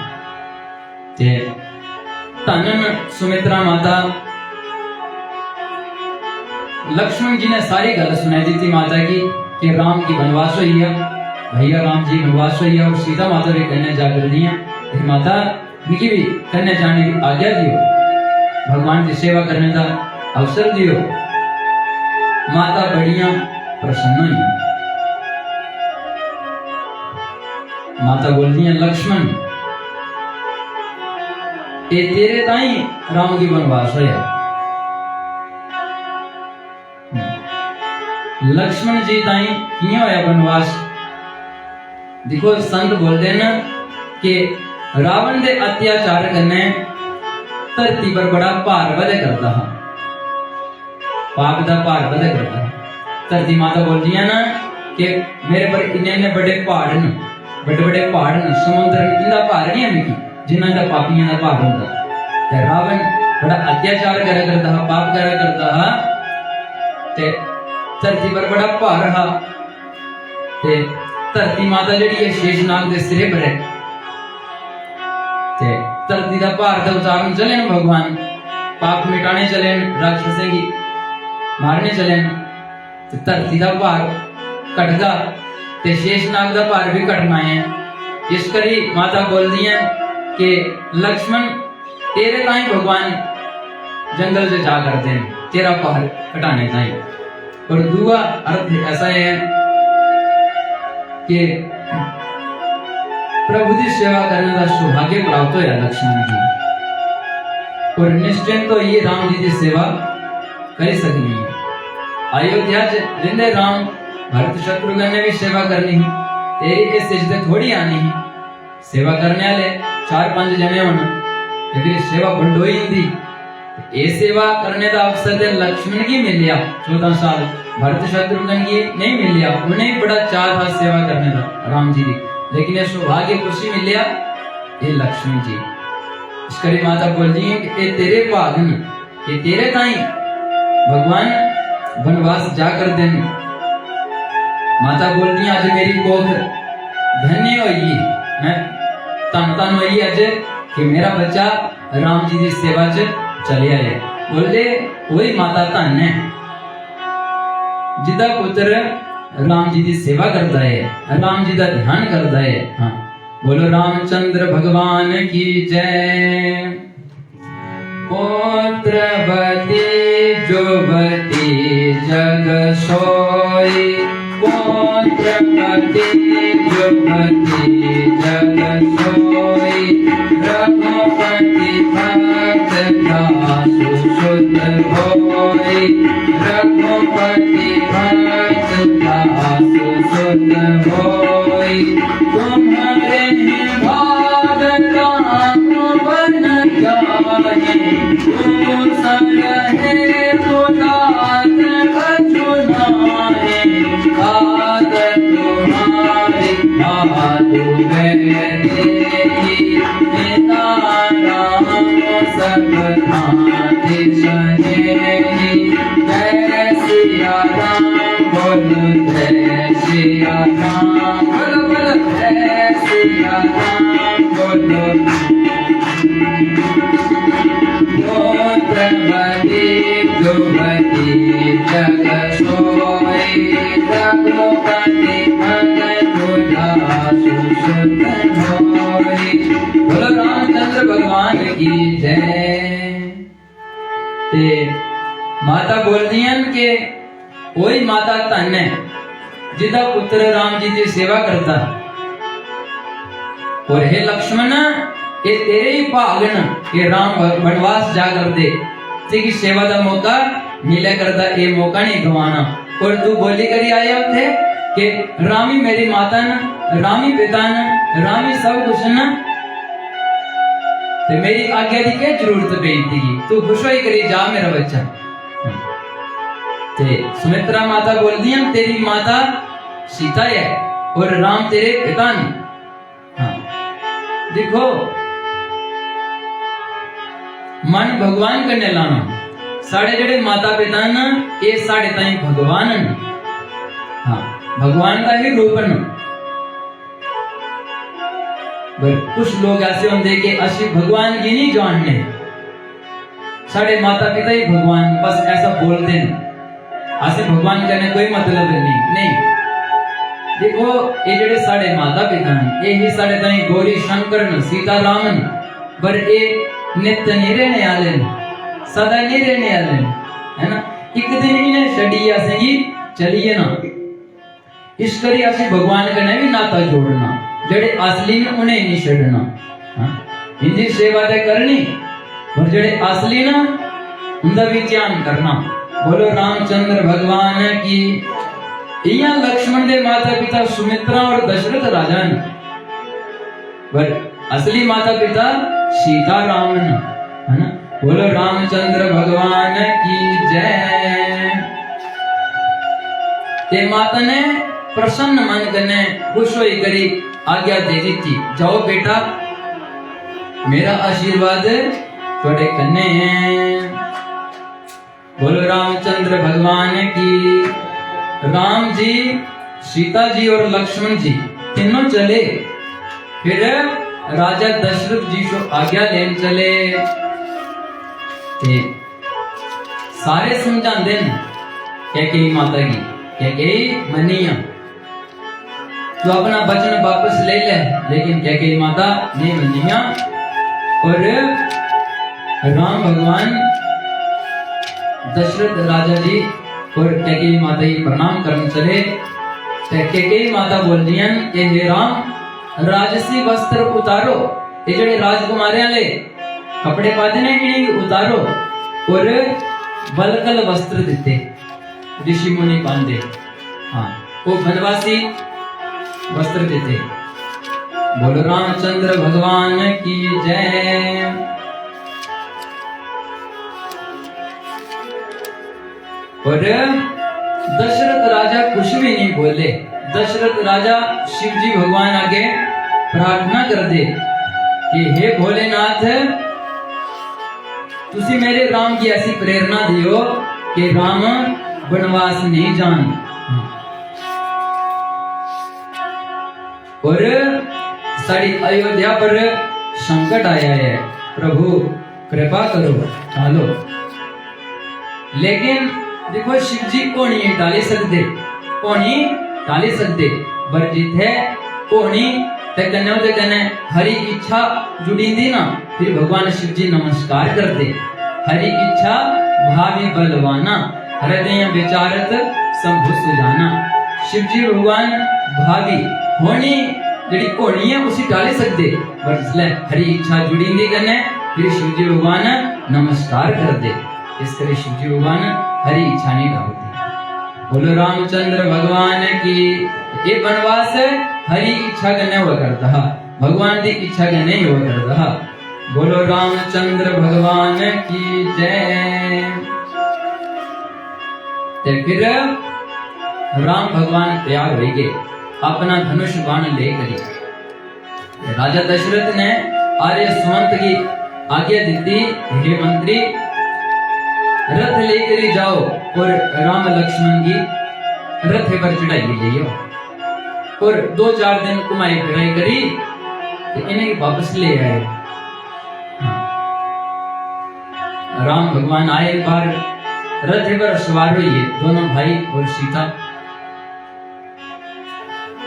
धन सुमित्रा माता लक्ष्मण जी ने सारी गल सुनाई दी थी माता की कि राम की वनवास हुई है, भैया राम जी वनवास हुई है, और सीता माता भी कहने जा कर दी है माता इनकी भी कहने जाने की आज्ञा दियो, भगवान की सेवा करने का अवसर दियो। माता बढ़िया प्रसन्न हुई। माता बोलती है लक्ष्मण ये तेरे ताई राम की वनवास होया। लक्ष्मण जी ताई किया होया वनवास। देखो संत बोलते ना कि रावण दे अत्याचार करने धरती पर बड़ा भार बदे करता है, पाप का भार बदे करता है। धरती माता बोल रही है ना कि मेरे पर इन्ने बड़े पहाड़ न, बड़े बड़े पहाड़ न, समुद्र इनका भार नहीं है मिकी जिन्हों का पापियों का भार होता। रावण बड़ा अत्याचार करा करता है, पाप करा करता है, धरती पर बड़ा भार हा। धरती माता जी है शेषनाग के सिरे पर है, धरती का भार का उतारन चले भगवान, पाप मिटाने चले, राक्षसों की मारने चले, तो धरती का भार कटगा ते शेषनाग का भार भी कटना है। इस करी माता बोल दी है कि लक्ष्मण तेरे ताई भगवान जंगल से जा करते हैं तेरा भार कटाने चाहिए। और दूसरा अर्थ ऐसा है कि प्रभु की सेवा करने का सौभाग्य प्राप्त होया लक्ष्मण जी, और निश्चिंत तो ये राम जी की सेवा कर सकनी है। अयोध्या जिंदे राम भरत शत्रुघ्न ने भी सेवा करनी ही, तेरी ये सिजदे थोड़ी आनी ही। सेवा करने वाले 4-5 जने होना, लेकिन सेवा बंडोई थी। ये सेवा करने का अवसर तो लक्ष्मण की मिल गया 14 साल, भरत शत्रुघ्न की नहीं मिल गया। उन्हें भी बड़ा चाह था सेवा करने का राम जी की, लेकिन ये सौभाग्य खुशी मिल गया ये लक्ष्मण जी। इस करी माता बोल रही है कि ये तेरे भागन, ये तेरे ताई भगवान वनवास जाकर देन। माता बोल रही है आज मेरी कोख धन्य होगी, मैं तन तन होगी आज कि मेरा बच्चा राम जी की सेवा च चलिया है। बोले वही माता धन है जिदा पुत्र राम जी की सेवा करता है, राम जी का ध्यान करता है। हाँ बोलो रामचंद्र भगवान की जय। पुत्रवती जुवती जग सोई, पुत्रवती जुवती जग सोई, रघुपति भक्त दासु सुत होई, रघुपति भक्त दासु सुत होई। तुम्हारे भाग राम बन जाए, तुम सरहे तुलात कछुनाए, आद तुम्हारी आदु बेटी, पिता राम सब भांति सनेही। जय सिया राम बोलो जय सिया राम, बोलो बोलो जय सिया राम बोलो। पुत्रवती जुवती जग सोई, रघुपति भक्त दासु सुत होई। बोलो रामचंद्र भगवान की जय। ते माता बोल दी है कि वही माता धन है जिदा पुत्र राम जी की सेवा करता। और हे लक्ष्मण ये तेरे ही भागन ये राम वनवास जा कर दे, तेरी सेवा का मौका मिला करता, ये मौका नहीं गवाना। और तू बोली करी आया थे कि रामी मेरी माता न, रामी पिता न, रामी सब कुछ न, तो मेरी आज्ञा की क्या जरूरत पई थी, तू खुश होई करी जा मेरा बच्चा। ते सुमित्रा माता बोलती है तेरी माता सीता है और राम तेरे पिता ने। हाँ देखो मन भगवान करने लाना, साढ़े जड़े माता पिता न ये साढ़े ताई भगवान न। हाँ भगवान का ही रूप न। कुछ लोग ऐसे होंगे कि असि भगवान की नहीं जानने, साढ़े माता पिता ही भगवान, बस ऐसा बोलते हैं। ऐसे भगवान कहने कोई मतलब नहीं। देखो ये जेडे साढ़े माता पिता हैं, ये ही साढ़े ताई गौरी शंकर न सीता रामन, पर ये नित्य नहीं रहने वाले, सदा नहीं रहने वाले, है ना। एक दिन इन्हें छड़िया से ही चलिए ना। इस करी असि भगवान कने भी नाता जोड़ना, जेडे असली ने उन्हें नहीं छड़ना। इनकी सेवा तो करनी, और जेडे असली ना उनका भी ध्यान करना। बोलो रामचंद्र भगवान की। यहाँ लक्ष्मण दे माता पिता सुमित्रा और दशरथ राजा ने, पर असली माता पिता सीता राम ने, है ना। बोलो रामचंद्र भगवान की जय। ते माता ने प्रसन्न मन कने खुश होई करी आज्ञा दे दी थी, जाओ बेटा मेरा आशीर्वाद थोड़े कन्ने है। बोलो रामचंद्र भगवान की। राम जी, सीता जी और लक्ष्मण जी तीनों चले, फिर राजा दशरथ जी को आज्ञा लेने चले। सारे समझाते हैं कैकेयी माता की, कैकेयी मनिया तो अपना वचन वापस ले ले, लेकिन कैकेयी माता नहीं मनिया। और राम भगवान दशरथ राजा जी और कैकेयी माता ही प्रणाम करने चले। कैकेयी माता बोल दिया कि हे राम राजसी वस्त्र उतारो, ये जड़े राजकुमारे वाले कपड़े पाते ने इन्हें उतारो, और वलकल वस्त्र देते ऋषि मुनि बांधे, हाँ वो बनवासी वस्त्र देते। बोलो रामचंद्र भगवान की जय। और दशरथ राजा कुछ भी नहीं बोले। दशरथ राजा शिव जी भगवान आगे प्रार्थना कर दे कि हे भोलेनाथ, तुसी मेरे राम की ऐसी प्रेरणा दियो कि राम वनवास नहीं जान, और सारी अयोध्या पर संकट आया है, प्रभु कृपा करो चलो। लेकिन देखो शिव जी को नहीं टाली सकते, पर जिथे को नहीं ते कने हरी इच्छा जुड़ी थी ना, फिर भगवान शिव जी नमस्कार करते। हरी इच्छा भावी बलवाना, हृदय विचारत संभु सुजाना। शिव जी भगवान भावी होनी जड़ी कोनी है उसी टाली सकते, पर इसलिए हरी इच्छा जुड़ी थी कने फिर शिव जी भगवान नमस्कार कर दे। इस तरह शिव जी भगवान हरी इच्छा नहीं डालते। बोलो रामचंद्र भगवान की। ये वनवास हरी इच्छा का नहीं हुआ करता, भगवान की इच्छा का नहीं हुआ करता। बोलो रामचंद्र भगवान की जय। फिर राम भगवान तैयार हो गए अपना धनुष बाण लेकर। राजा दशरथ ने आर्य सुमंत की आज्ञा दी थी, हे मंत्री रथ लेकर जाओ और राम लक्ष्मण की रथ पर चढ़ाई ले आओ, और 2-4 दिन कुमाई फिराई करी तो इन्हें वापस ले आए। राम भगवान आए, एक बार रथ पर सवार हुए दोनों भाई और सीता।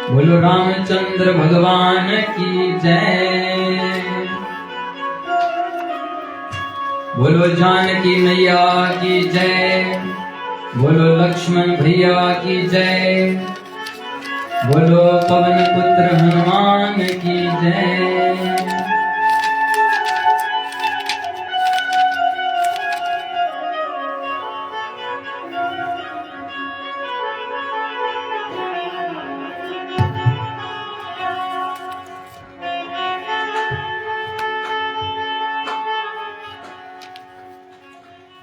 बोलो रामचंद्र भगवान की जय। बोलो जानकी मैया की जय। बोलो लक्ष्मण भैया की जय। बोलो पवन पुत्र हनुमान की जय।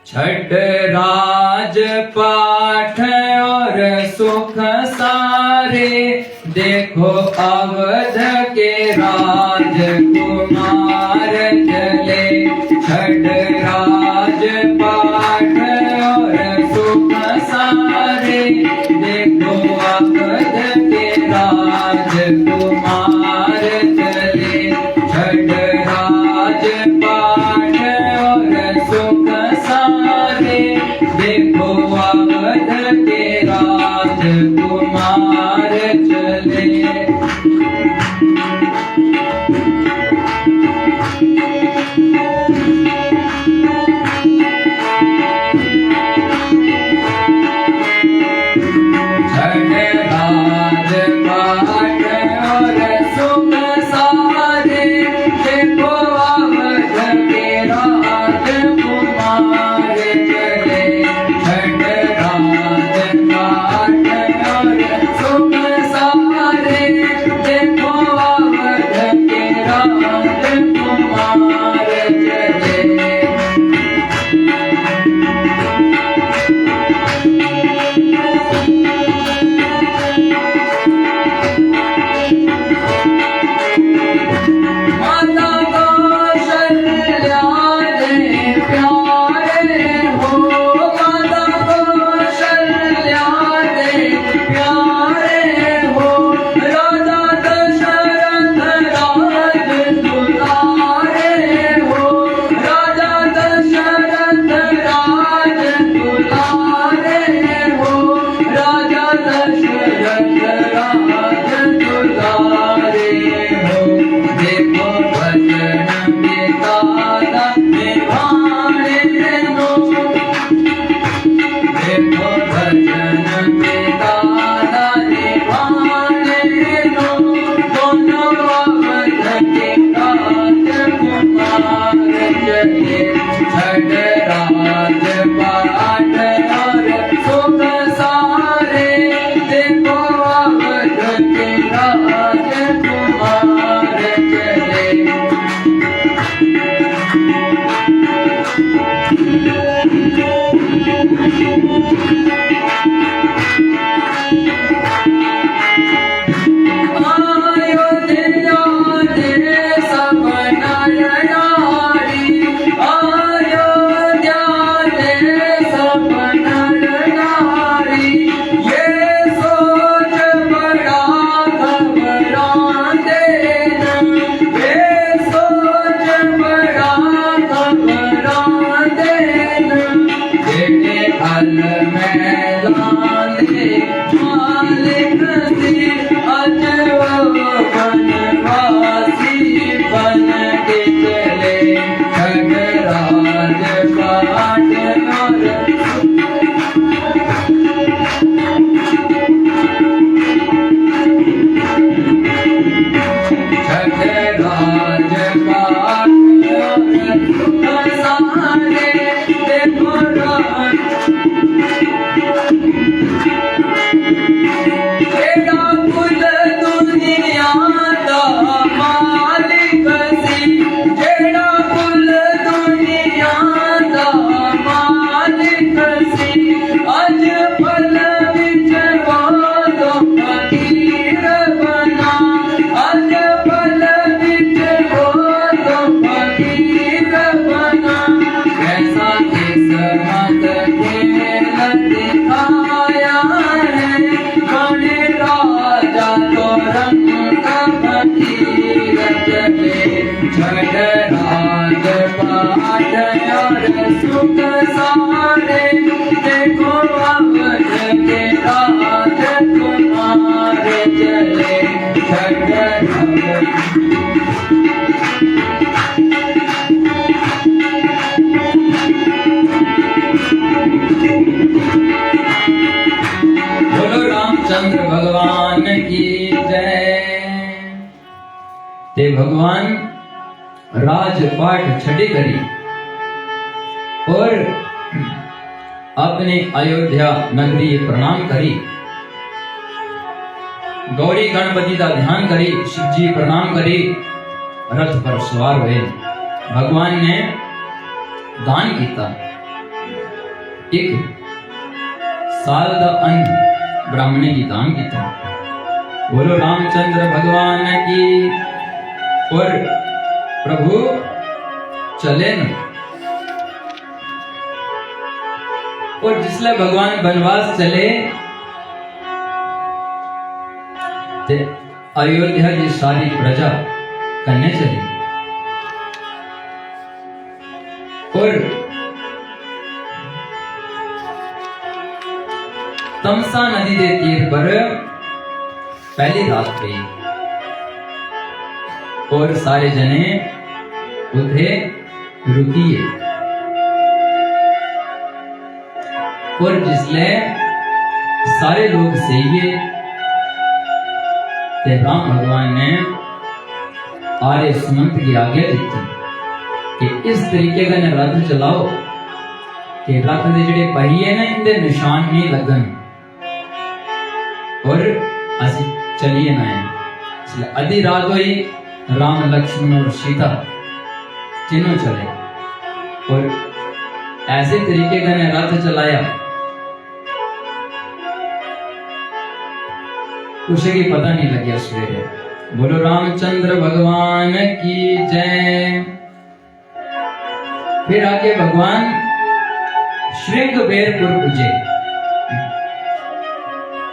छठ राज पाठ और सुख सारे, देखो अवध के राजकुमार चले। छठ राज पाठ और सुख सारे, देखो अवध के राजकुमार चले। छठ राज पाठ और सुख सुख सारे देखो अब के राज तुम्हारे चले बोलो रामचंद्र भगवान की जय। ते भगवान राजपाट छड़ी करी और अपने अयोध्या नगरी प्रणाम करी, गौरी गणपति का ध्यान करी, शिव जी प्रणाम करी, रथ पर सवार हुए। भगवान ने दान किया, एक साल का अन्न ब्राह्मणी की दान किया। बोलो रामचंद्र भगवान की। और प्रभु चले न, और जिसले भगवान वनवास चले ते अयोध्या की सारी प्रजा करने चली। और तमसा नदी के तीर पर पहली रात गई और सारे जने उठे रुकिए। और जिसले सारे लोग सही ते राम भगवान ने आर्य सुमंत की आज्ञा दी कि इस तरीके का रथ चलाओ कि रथ के जेडे पहिए ने इनके निशान नहीं लगन और असि चलिए ना है। इसलिए आधी रात हुई, राम लक्ष्मण और सीता तीनों चले और ऐसे तरीके का रथ चलाया उसे की पता नहीं लगे सवेरे। बोलो रामचंद्र भगवान की जय। फिर आगे भगवान श्रृंगबेरपुर पूजे।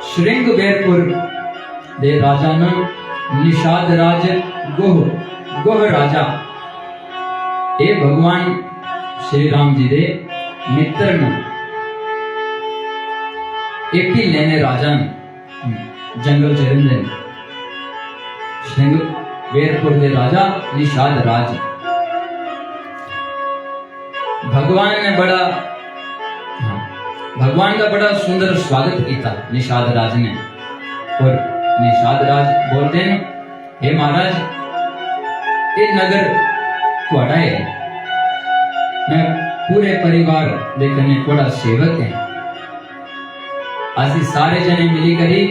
श्रृंगबेरपुर दे राजा न निषाद राज गोह राजा ए भगवान श्री राम जी दे मित्र न एटी लेने राजा जंगल चरिंदे श्रृंगबेरपुर दे राजा निषाद राज। भगवान ने भगवान का बड़ा सुंदर स्वागत किया निषाद राज ने। और निषाद राज बोलते हैं, हे महाराज ये नगर थोड़ा है, मैं पूरे परिवार लेकर थोड़ा सेवक है, असि सारे जने मिली करी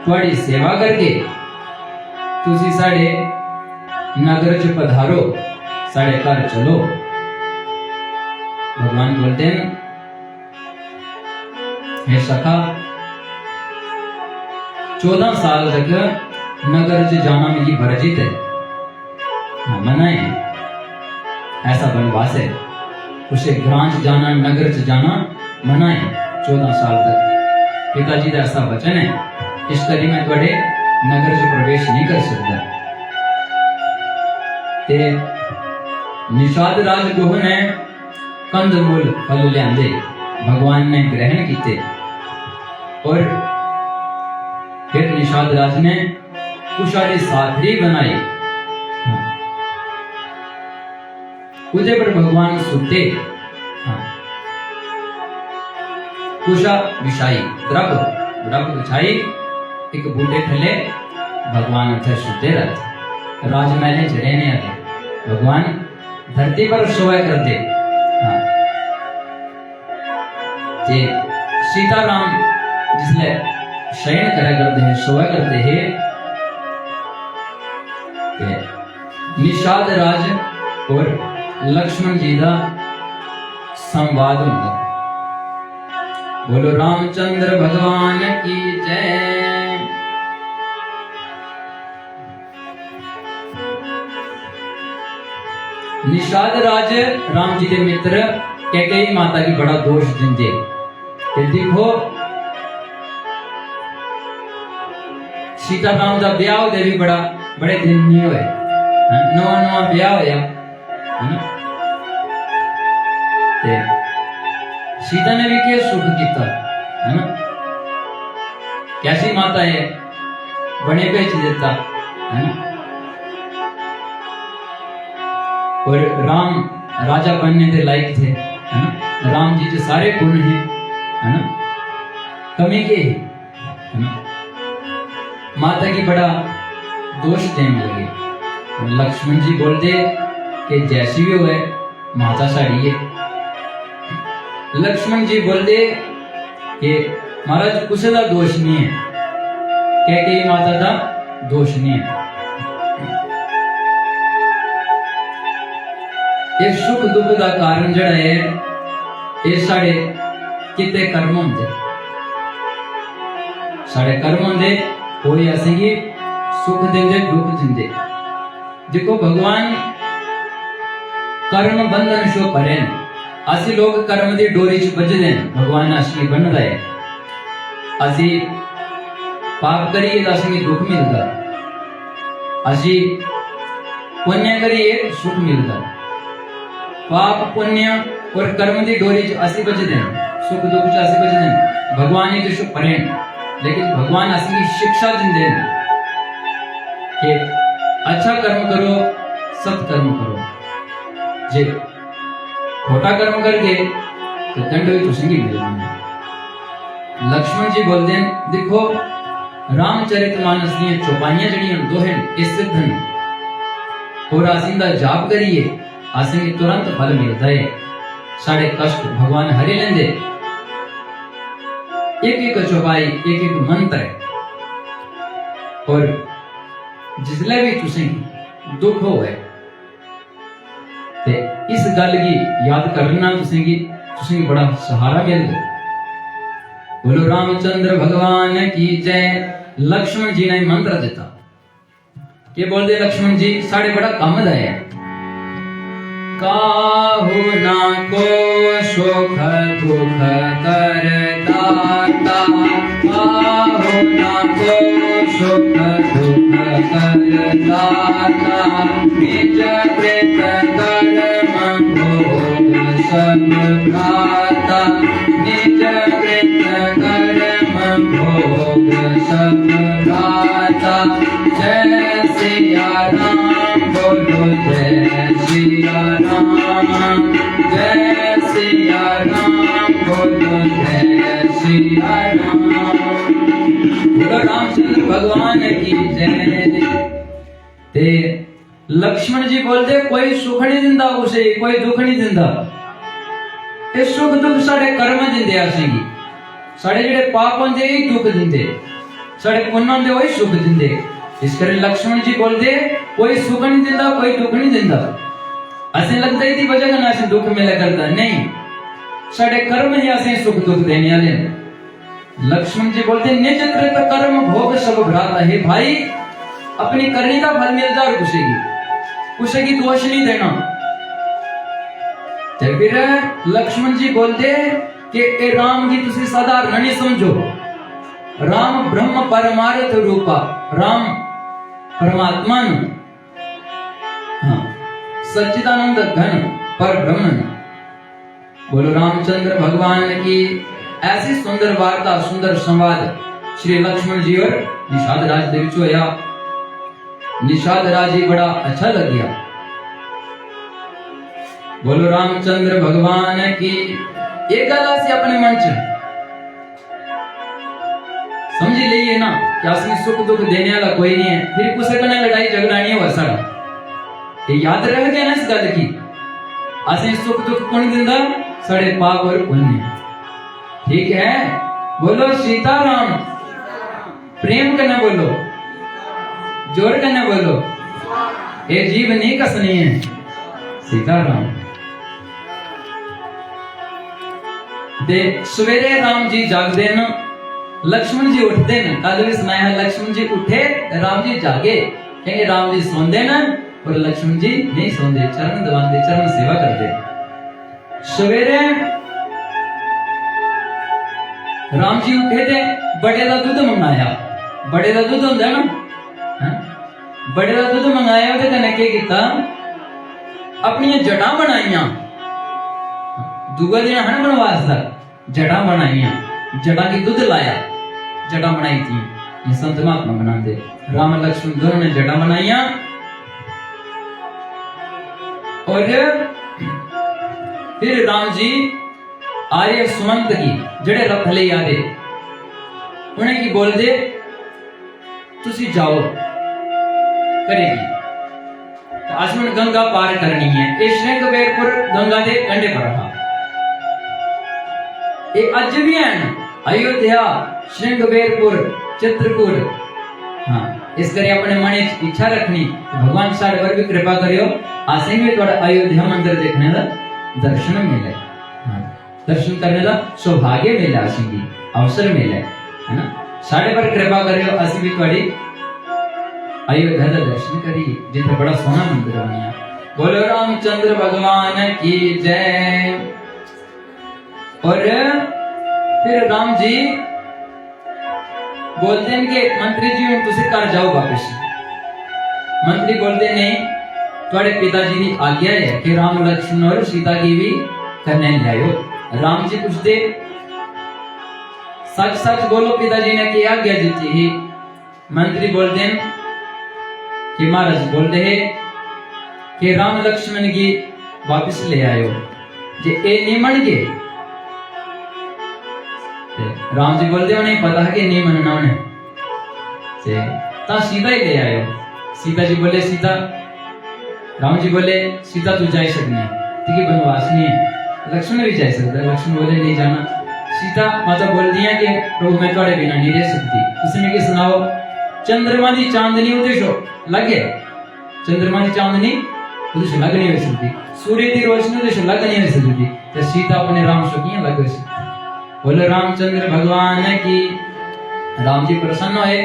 थोड़ी सेवा करके तुसी साढ़े नगर च पधारो, साढ़े घर चलो। भगवान बोलते हैं, हे सखा 14 साल तक नगर च जाना मेरी वर्जित है, मना है, ऐसा वनवास है। उसे ग्रांच जाना नगर च जाना मना है 14 साल तक। पिताजी का ऐसा वचन है, इस करी मैं थोड़े नगर च प्रवेश नहीं कर सकता। ते निषाद राज गोह ने कंदमूल फल लियांदे भगवान ने ग्रहण किए। और फिर निषाद राज ने कुशारी साथरी बनाई। उदय पर भगवान सुते, कुशा विछाई, द्रब बिछाई, एक बूटे थले भगवान उठे सुते रहते। राजमहल चढ़े ने आते, भगवान धरती पर सोया करते। जे सीताराम जिसले शयन करा करते हैं, सोया करते हैं, निषाद राज और लक्ष्मण जी का संवाद होता। बोलो रामचंद्र भगवान की जय। निषाद राज राम जी के मित्र कैकेयी माता की बड़ा दोष दिंदे कि देखो सीताराम का ब्याह होते भी बड़े दिन नहीं हुए, नवा ब्याह होया। सीता ने भी क्या सुख किया, है ना? कैसी माता है, बने बेच देता, है ना? और राम राजा बनने के लायक थे, है ना? राम जी के सारे गुण हैं, है ना? कमी के है ना? माता की बड़ा दोष देने लगे। और लक्ष्मण जी बोल दे कि जैसी भी हुए माता साड़ी है। लक्ष्मण जी बोल दे कि महाराज कुछ का दोष नहीं है, कह के माता का दोष नहीं है। ये सुख दुख का कारण जड़ा है ये साढ़े कितने कर्म होंगे, साढ़े कर्म होंगे कोई असेंगी सुख देंगे दुख देंगे। देखो भगवान कर्म बंधन शो परे असि लोग कर्म दी डोरी च बजदे भगवान असली बन रहे। असि पाप करिए तो असली दुख मिलता, असि पुण्य करिए सुख मिलता। पाप पुण्य और कर्म दी डोरी च असि बजदे सुख दुख च असि बजदे। भगवान ही जो परे, लेकिन भगवान असली शिक्षा देंदे कि अच्छा कर्म करो, सत कर्म करो। जे खोटा कर्म करके तो दंड भी तुसेंगी मिलना। लक्ष्मण जी बोलते हैं देखो रामचरितमानस दी चौपाइयां जड़ियां दोहन इस धन और आसिंदा जाप करिए आसिंगी तुरंत फल मिलता है। साढ़े कष्ट भगवान हरि लेंदे। एक एक चौपाई एक एक मंत्र है। और जिसले भी तुसेंगी दुख होवे ते इस गल की याद करना तुसेंगी बड़ा सहारा मिल गया। बोलो रामचंद्र भगवान की जय। लक्ष्मण जी ने मंत्र देता ये बोलते लक्ष्मण जी साढ़े बड़ा काम है। काहू ना को सुख दुख करता, काहू ना को सुख दुख करता। निज कृत कर्म भोग सब भ्राता, निज कृत कर्म भोग सब भ्राता। जय सिया राम बोलो जय सिया राम, जय सिया राम बोलो जय सिया राम। बोलो रामचंद्र भगवान की जय। ते लक्ष्मण जी बोलते कोई सुख नहीं दिंदा उसे, कोई दुख नहीं दिंदा। ये सुख दुख साढ़े कर्म दिंदे असेंगी। साढ़े जेड़े पाप होंदे ही दुख दिंदे, साढ़े पुण्य होंदे वही सुख दिंदे। इस करके लक्ष्मण जी बोलते कोई सुख नहीं दिंदा, कोई दुख नहीं दिंदा। असें लगता ही थी वजह ना असें दुख मिला करता नहीं, साढ़े कर्म ही असें सुख दुख देने वाले। लक्ष्मण जी बोलते निज कृत कर्म भोग सब भ्राता। है भाई अपनी करनी का फल मिलता और कुछ की दोष नहीं देना। फिर लक्ष्मण जी बोलते कि ए राम की तुसी साधारण नहीं समझो। राम ब्रह्म परमार्थ रूपा, राम परमात्मा हाँ सच्चिदानंद घन पर ब्रह्म। बोलो रामचंद्र भगवान की। ऐसी सुंदर वार्ता सुंदर संवाद श्री लक्ष्मण जी और निषाद राज देव होया। निषाद राज जी बड़ा अच्छा लग गया। बोलो रामचंद्र भगवान की। एक गल से अपने मन च समझ लीजिए ना कि असली सुख दुख देने वाला कोई नहीं है, फिर कुछ कने लड़ाई झगड़ा नहीं हुआ सारा। ये याद रह गया ना इस गल की। असली सुख दुख कौन दिंदा? साढ़े पाप और पुण्य। ठीक है बोलो सीताराम। प्रेम करना बोलो, जोर करना बोलो। ये जीव नहीं कसनी है। सीताराम। दे सवेरे राम जी जागदे न, लक्ष्मण जी उठते न। कल भी सुनाया लक्ष्मण जी उठे, राम जी जागे। कहेंगे राम जी सोंदे न और लक्ष्मण जी नहीं सोंदे, चरण दबाते, चरण सेवा करते। सवेरे राम जी उठे थे, बड़े का दूध मंगाया। बड़े का दूध होंदा ना, बड़े का दूध मंगाया। अपनी जड़ा बनाइया। दूसरा दिन हन बनवास था जड़ा बनाइया, जड़ा की दूध लाया, जड़ा बनाई थी। ये संत महात्मा बनाते, राम लक्ष्मण दोनों ने जड़ा बनाइया। और फिर राम जी आर्य सुमंत की जड़े रथ ले आदे, उन्हें की बोल दे तुसी जाओ करेगी। तो आसमन गंगा पार करनी है। ये श्रृंगबेरपुर गंगा दे कंडे पर रहा। ये अज भी है अयोध्या, श्रृंगबेरपुर, चित्रकूट। हाँ, इस करे अपने मन में इच्छा रखनी भगवान सारे पर भी कृपा करियो, आसे भी थोड़ा अयोध्या मंदिर देखने का दर्शन मिले। हाँ, दर्शन करने का सौभाग्य मिले, आसेंगी अवसर मिले, है ना। साढ़े पर कृपा करियो, असी भी थोड़ी अयोध्या का दर्शन करिए, जिथे बड़ा सोना मंदिर बनिया। बोलो रामचंद्र भगवान की जय। और फिर राम जी बोलते हैं कि मंत्री जी तुझे कर जाओ वापस। मंत्री बोलते नहीं, तुम्हारे पिताजी की आज्ञा है कि राम लक्ष्मण और सीता की भी करने लाओ। राम जी पूछते सच सच बोलो पिताजी ने क्या आज्ञा दी थी। मंत्री बोलते हैं कि महाराज बोलते हैं कि राम लक्ष्मण की वापस ले आयो, जे ए नहीं मन गए। राम जी बोलते हो नहीं पता है कि नहीं मनना उन्हें, ता सीता ही ले आयो। सीता जी बोले सीता, राम जी बोले सीता तू जा सकने, ठीक है बनवास नहीं है। लक्ष्मण भी जा सकता है, लक्ष्मण बोले नहीं जाना। सीता माता बोल दिया कि प्रभु मैं थोड़े बिना नहीं रह सकती। उसने क्या सुनाओ, चंद्रमा की चांदनी उदेशो लगे, चंद्रमा की चांदनी उदेशो लग नहीं हो सकती, सूर्य की रोशनी उदेशो लग नहीं हो सकती। तो सीता अपने राम सखियां लग सकती। बोले रामचंद्र भगवान की। राम जी प्रसन्न हुए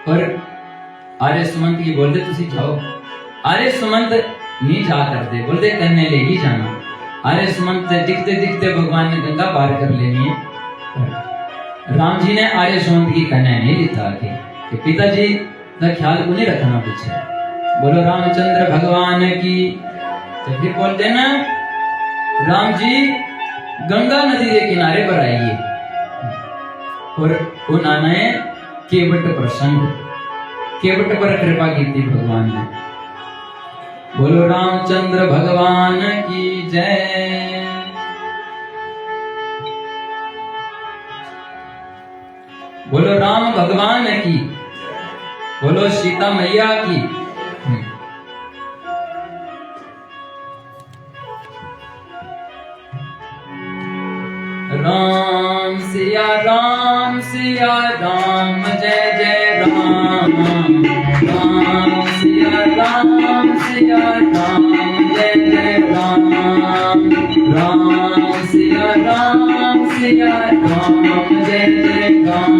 और आर्य सुमंत की बोलते तुसी जाओ। आर्य सुमंत नहीं जा करते, बोलते करने ले ही जाना। आर्य सुमंत दिखते दिखते भगवान ने गंगा पार कर लेनी है। राम जी ने आर्य सुमंत की कन्या नहीं लिखा कि पिताजी का ख्याल को नहीं रखना पीछे। बोलो रामचंद्र भगवान की। तो फिर बोलते ना राम जी गंगा नदी के किनारे पर आइए और उन्होंने केवट प्रसंग, केवट पर कृपा की थी भगवान ने। बोलो रामचंद्र भगवान की जय। बोलो राम भगवान की। बोलो सीता मैया की। राम सिया राम सिया राम जय जय राम। राम सिया राम सिया राम जय जय राम। राम सिया राम सिया राम जय जय राम।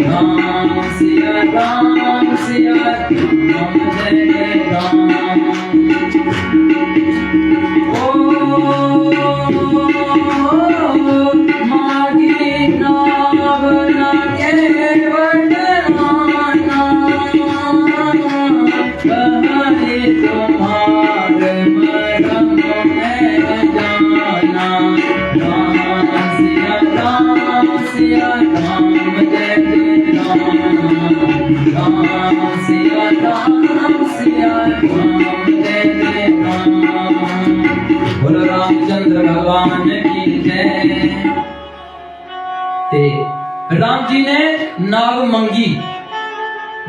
राम सिया राम सिया राम जय जय राम। बोलो रामचंद्र भगवान की जय। राम जी ने नाव मंगी,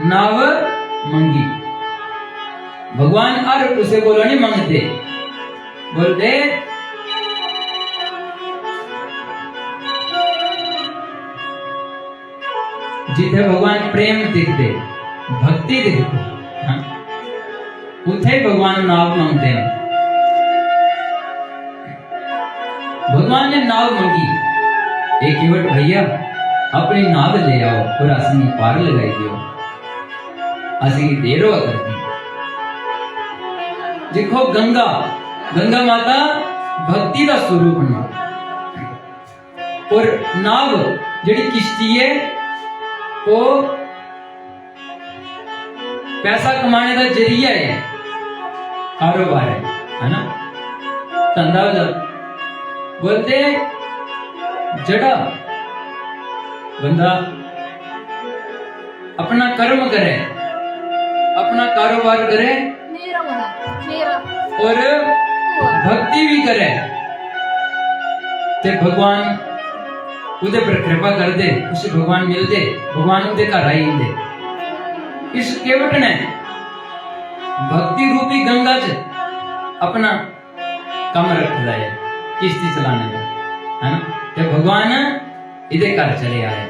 नाव मंगी। भगवान और उसे बोलो नहीं मांगते, बोलते जिथे भगवान प्रेम दिखते, भक्ति दिखते, उथे भगवान नाव मांगते हैं। भगवान ने नाव मांगी, एक केवट भैया अपनी नाव ले आओ और असनी पार लगाई दियो, असनी देर हुआ करती। देखो गंगा, गंगा माता भक्ति का स्वरूप है और नाव जड़ी किश्ती है वो पैसा कमाने का जरिया है, कारोबार है ना, धंधा। बोलते जड़ा बंदा अपना कर्म करे, अपना कारोबार करे और भक्ति भी करे ते भगवान उदे पर कृपा कर दे, उसे भगवान मिल दे, भगवान उदे का राई दे। इस केवट ने भक्ति रूपी गंगा च अपना कम रख लाया, किश्ती चलाने का, है ना। ते भगवान इधे घर चले आए।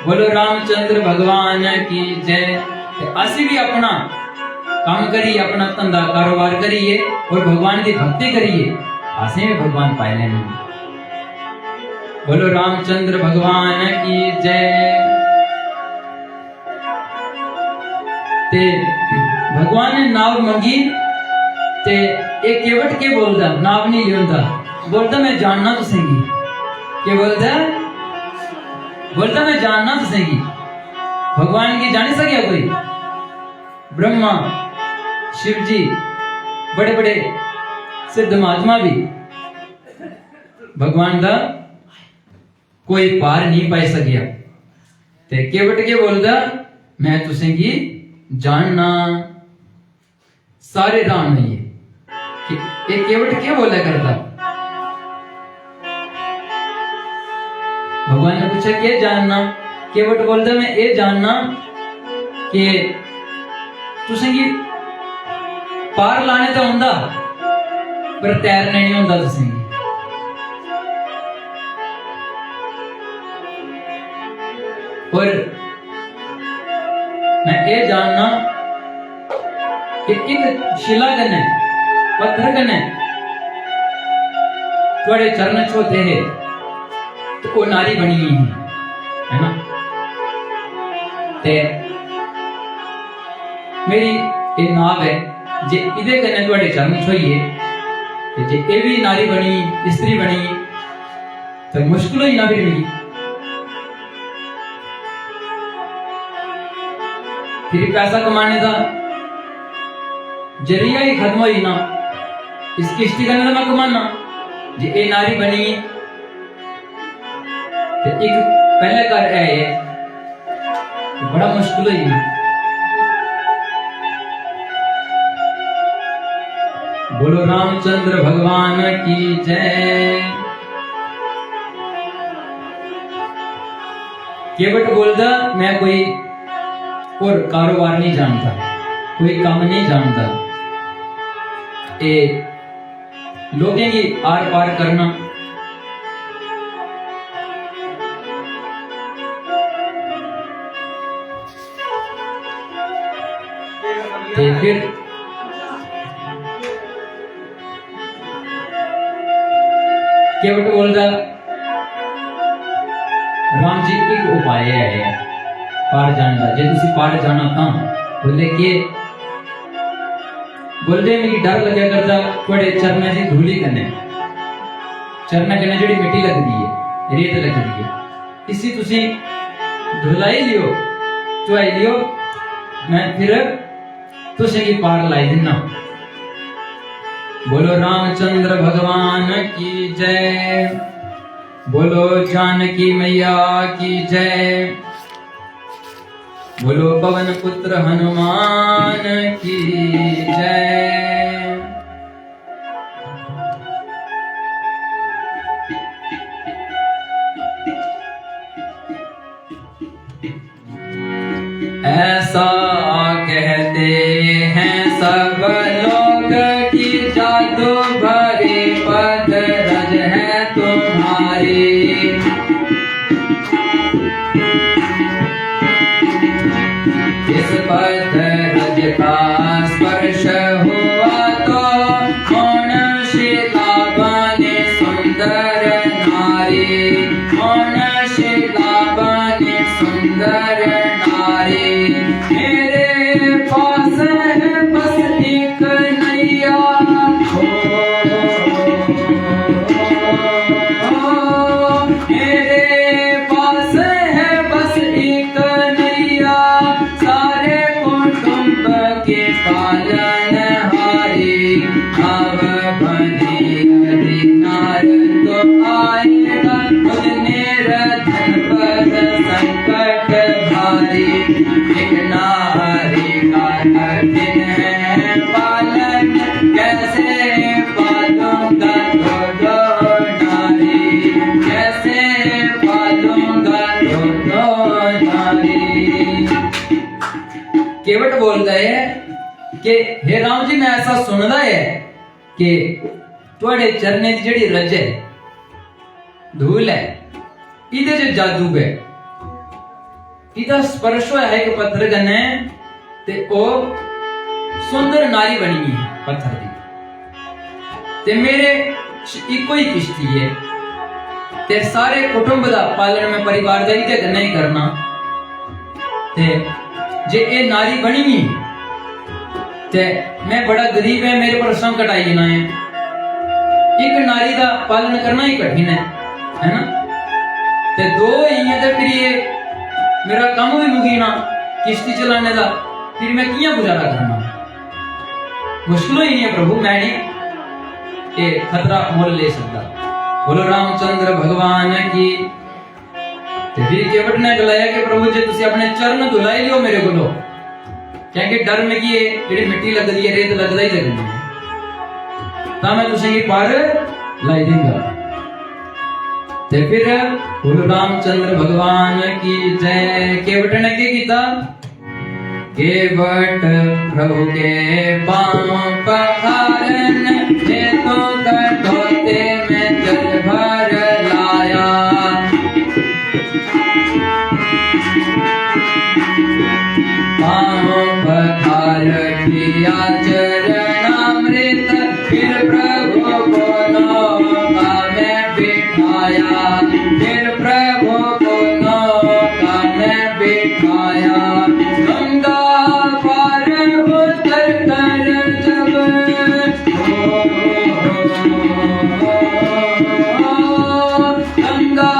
बोलो रामचंद्र भगवान की जय। असी भी अपना काम करिए, अपना धंधा कारोबार करिए और भगवान की भक्ति करिए, असी भी भगवान पाए लेने। बोलो रामचंद्र भगवान की जय। ते भगवान ने नाव मंगी ते एक केवट के बोलदा, नाव नहीं लियोंदा, बोलदा मैं जानना तो सही। के बोलदा? बोलदा मैं जानना तो सही। भगवान की जानी सके कोई? ब्रह्मा, शिव जी, बड़े बड़े सिद्ध महात्मा भी भगवान का कोई पार नहीं पाई सकिया। ते केवट के बोलदा मैं तुसें की जानना सारे राम नहीं है। एक केवट क्या बोला करता? भगवान ने पूछा क्या जानना? केवट बोलता मैं ये जानना कि तुसें की पार लाने तो होंदा पर तैरने नहीं होंदा तुसें की। और मैं ये जानना कि एक शिला कने पत्थर कने थोड़े चरण छोते है तो वो नारी बनी हुई है ना। ते मेरी ये नाव है जे इधे कने थोड़े चरण छोइए ते जे ये भी नारी बनी, स्त्री बनी तो मुश्किल ही ना भी मिली। फिर पैसा कमाने का जरिया ही खत्म हुई ना, इस किश्ती का मैं कमाना जी। ए नारी बनी तो एक पहले कर है तो बड़ा मुश्किल हुई ना। बोलो रामचंद्र भगवान की जय। केवट बोलता मैं कोई और कारोबार नहीं जानता, कोई काम नहीं जानता, ए लोगों की आर पार करना ते फिर केवट बोलता राम जी एक उपाय है पार जाने का, जे तुसी पार जाना था बोले के बोलते मेरी डर लगे करता थोड़े चरना जी धूली करने, चरना करने जड़ी मिट्टी लगती है, रेत लगती है, इसी तुसी धुलाई लियो, चुआई लियो, मैं फिर तुसे की पार लाई देना। बोलो रामचंद्र भगवान की जय। बोलो जानकी मैया की जय। बोलो पवन पुत्र हनुमान की जय। ऐसा कहते हैं सब लोग कि जादू भरी पद रज है तुम्हारी। इस पद रज का स्पर्श हुआ तो कौन शिला बने सुंदर नारी, कौन शिला बने सुंदर नारी। मेरे पास है बस एक नैया, मेरे पास है बस एक नैया, सारे कुटुंब के पालनहारी। अब बने हरि नार तो खुद निरधन पद संकट भारी, एक नारी का कठिन है पालन, कैसे पालूंगा दो नारी, कैसे पालूंगा दो नारी। केवट बोलता है कि हे राम जी मैं ऐसा सुनदा है कि तुहाडे चरने दी जेड़ी रज है धूल है इहदे च जादू है, इहदा स्पर्श होया है एक पत्थर कन्ने ते ओ सुंदर नारी बनी है पत्थर दी, ते मेरे इको ही किश्ती है ते सारे कुटुंब दा पालन में परिवार दा इहदे कन्ने ही करना, ते जे ए नारी बनी ही ते मैं बड़ा गरीब है, मेरे पर संकट आई जाना है, एक नारी का पालन करना ही कठिन है ना, ते दो ही है ते फिर ये मेरा काम भी मुकीना किश्ती चलाने का, फिर मैं किया गुजारा करना, मुश्किल ही नहीं है प्रभु, मैं नहीं ये खतरा मोल ले सकता। बोलो रामचंद्र भगवान की। ते फिर केवट ने गलाया कि प्रभु जी तुसी अपने चरण धुलाई लियो मेरे को, क्योंकि डर में की जेडी मिट्टी लग रही है रेत लगदा ही लगनी है, ता मैं तुसे ये पार लाई दूंगा। ते फिर बोलो रामचंद्र भगवान की जय। केवट ने क्या कीता? केवट प्रभु के पांव पखारन, जे तो कठोते में जल भर लाया, पांव पखार किया चरणामृत, फिर प्रभु को नौका में बिठाया, फिर प्रभु को नौका में बिठाया, गंगा पार उतर कर जब गंगा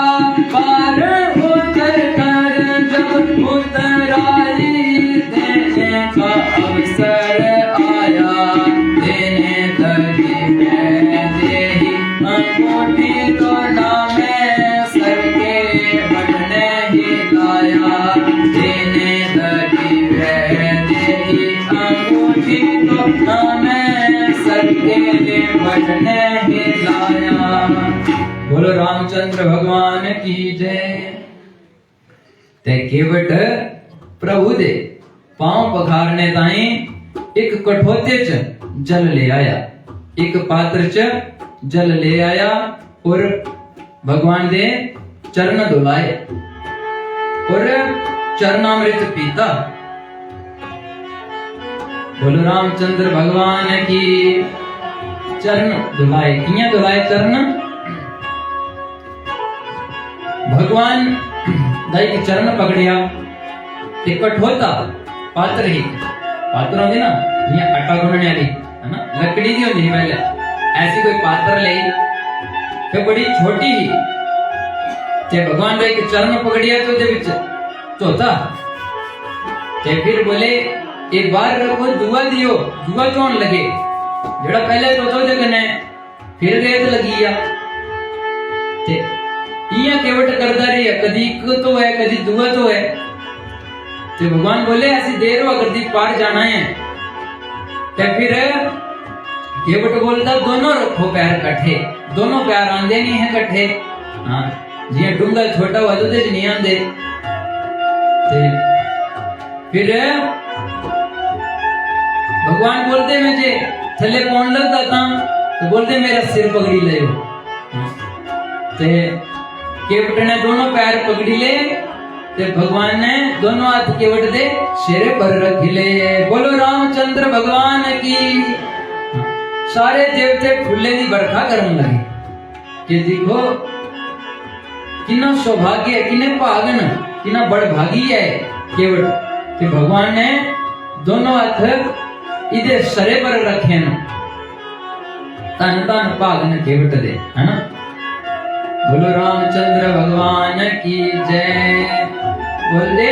पार उतर कर जब उतराई, देने का अवसर आया, देने लगी मैं देही अंगूठी तो नामे सर के बढ़ने ही लाया, देने लगी मैं देही अंगूठी तो नामे सर के बढ़ने ही लाया। बोलो रामचंद्र भगवान की जय। ते केवट प्रभु दे पांव पखारने ताई एक कठोते च जल ले आया, एक पात्र च जल ले आया और भगवान दे चरण धुलाए और चरणामृत पीता। बोलो रामचंद्र भगवान की। चरण धुलाए, किया धुलाए चरण? भगवान दाई के चरण पकड़िया, एक कठोता पात्र ही पात्र होंगे ना, ये आटा गुनने वाली है ना, लकड़ी की होती है पहले, ऐसी कोई पात्र ले तो बड़ी छोटी ही, ते भगवान दाई के चरण पकड़िया तो दे विच चौथा, ते फिर बोले एक बार रखो दुआ दियो, दुआ चोन लगे, जड़ा पहले तो जगने फिर रेत लगी आ, ते इया केवट करता रही है, कदी एक तो है कदी दुआ तो है, तो भगवान बोले ऐसी देर हो अगर दी पार जाना है, तो फिर केवट बोलता दोनों रखो पैर कट्ठे, दोनों पैर आंदे नहीं है कट्ठे, हाँ जी डूंगा छोटा हुआ तो नहीं आंदे, फिर भगवान बोलते मुझे थले पौन लगता था, तो बोलते मेरा सिर पकड़ी ले, केवट ने दोनों पैर पकड़ी ले, ते भगवान ने दोनों हाथ केवट दे सिर पर रख ले। बोलो रामचंद्र भगवान की। सारे देवते फुले दी बरखा करने लगे कि देखो कितना सौभाग्य है, किने भागन, कितना बड़ भागी है केवट कि भगवान ने दोनों हाथ इधे सरे पर रखे न, तन तन भागन केवट दे, है ना। बोलो रामचंद्र भगवान की जय। बोले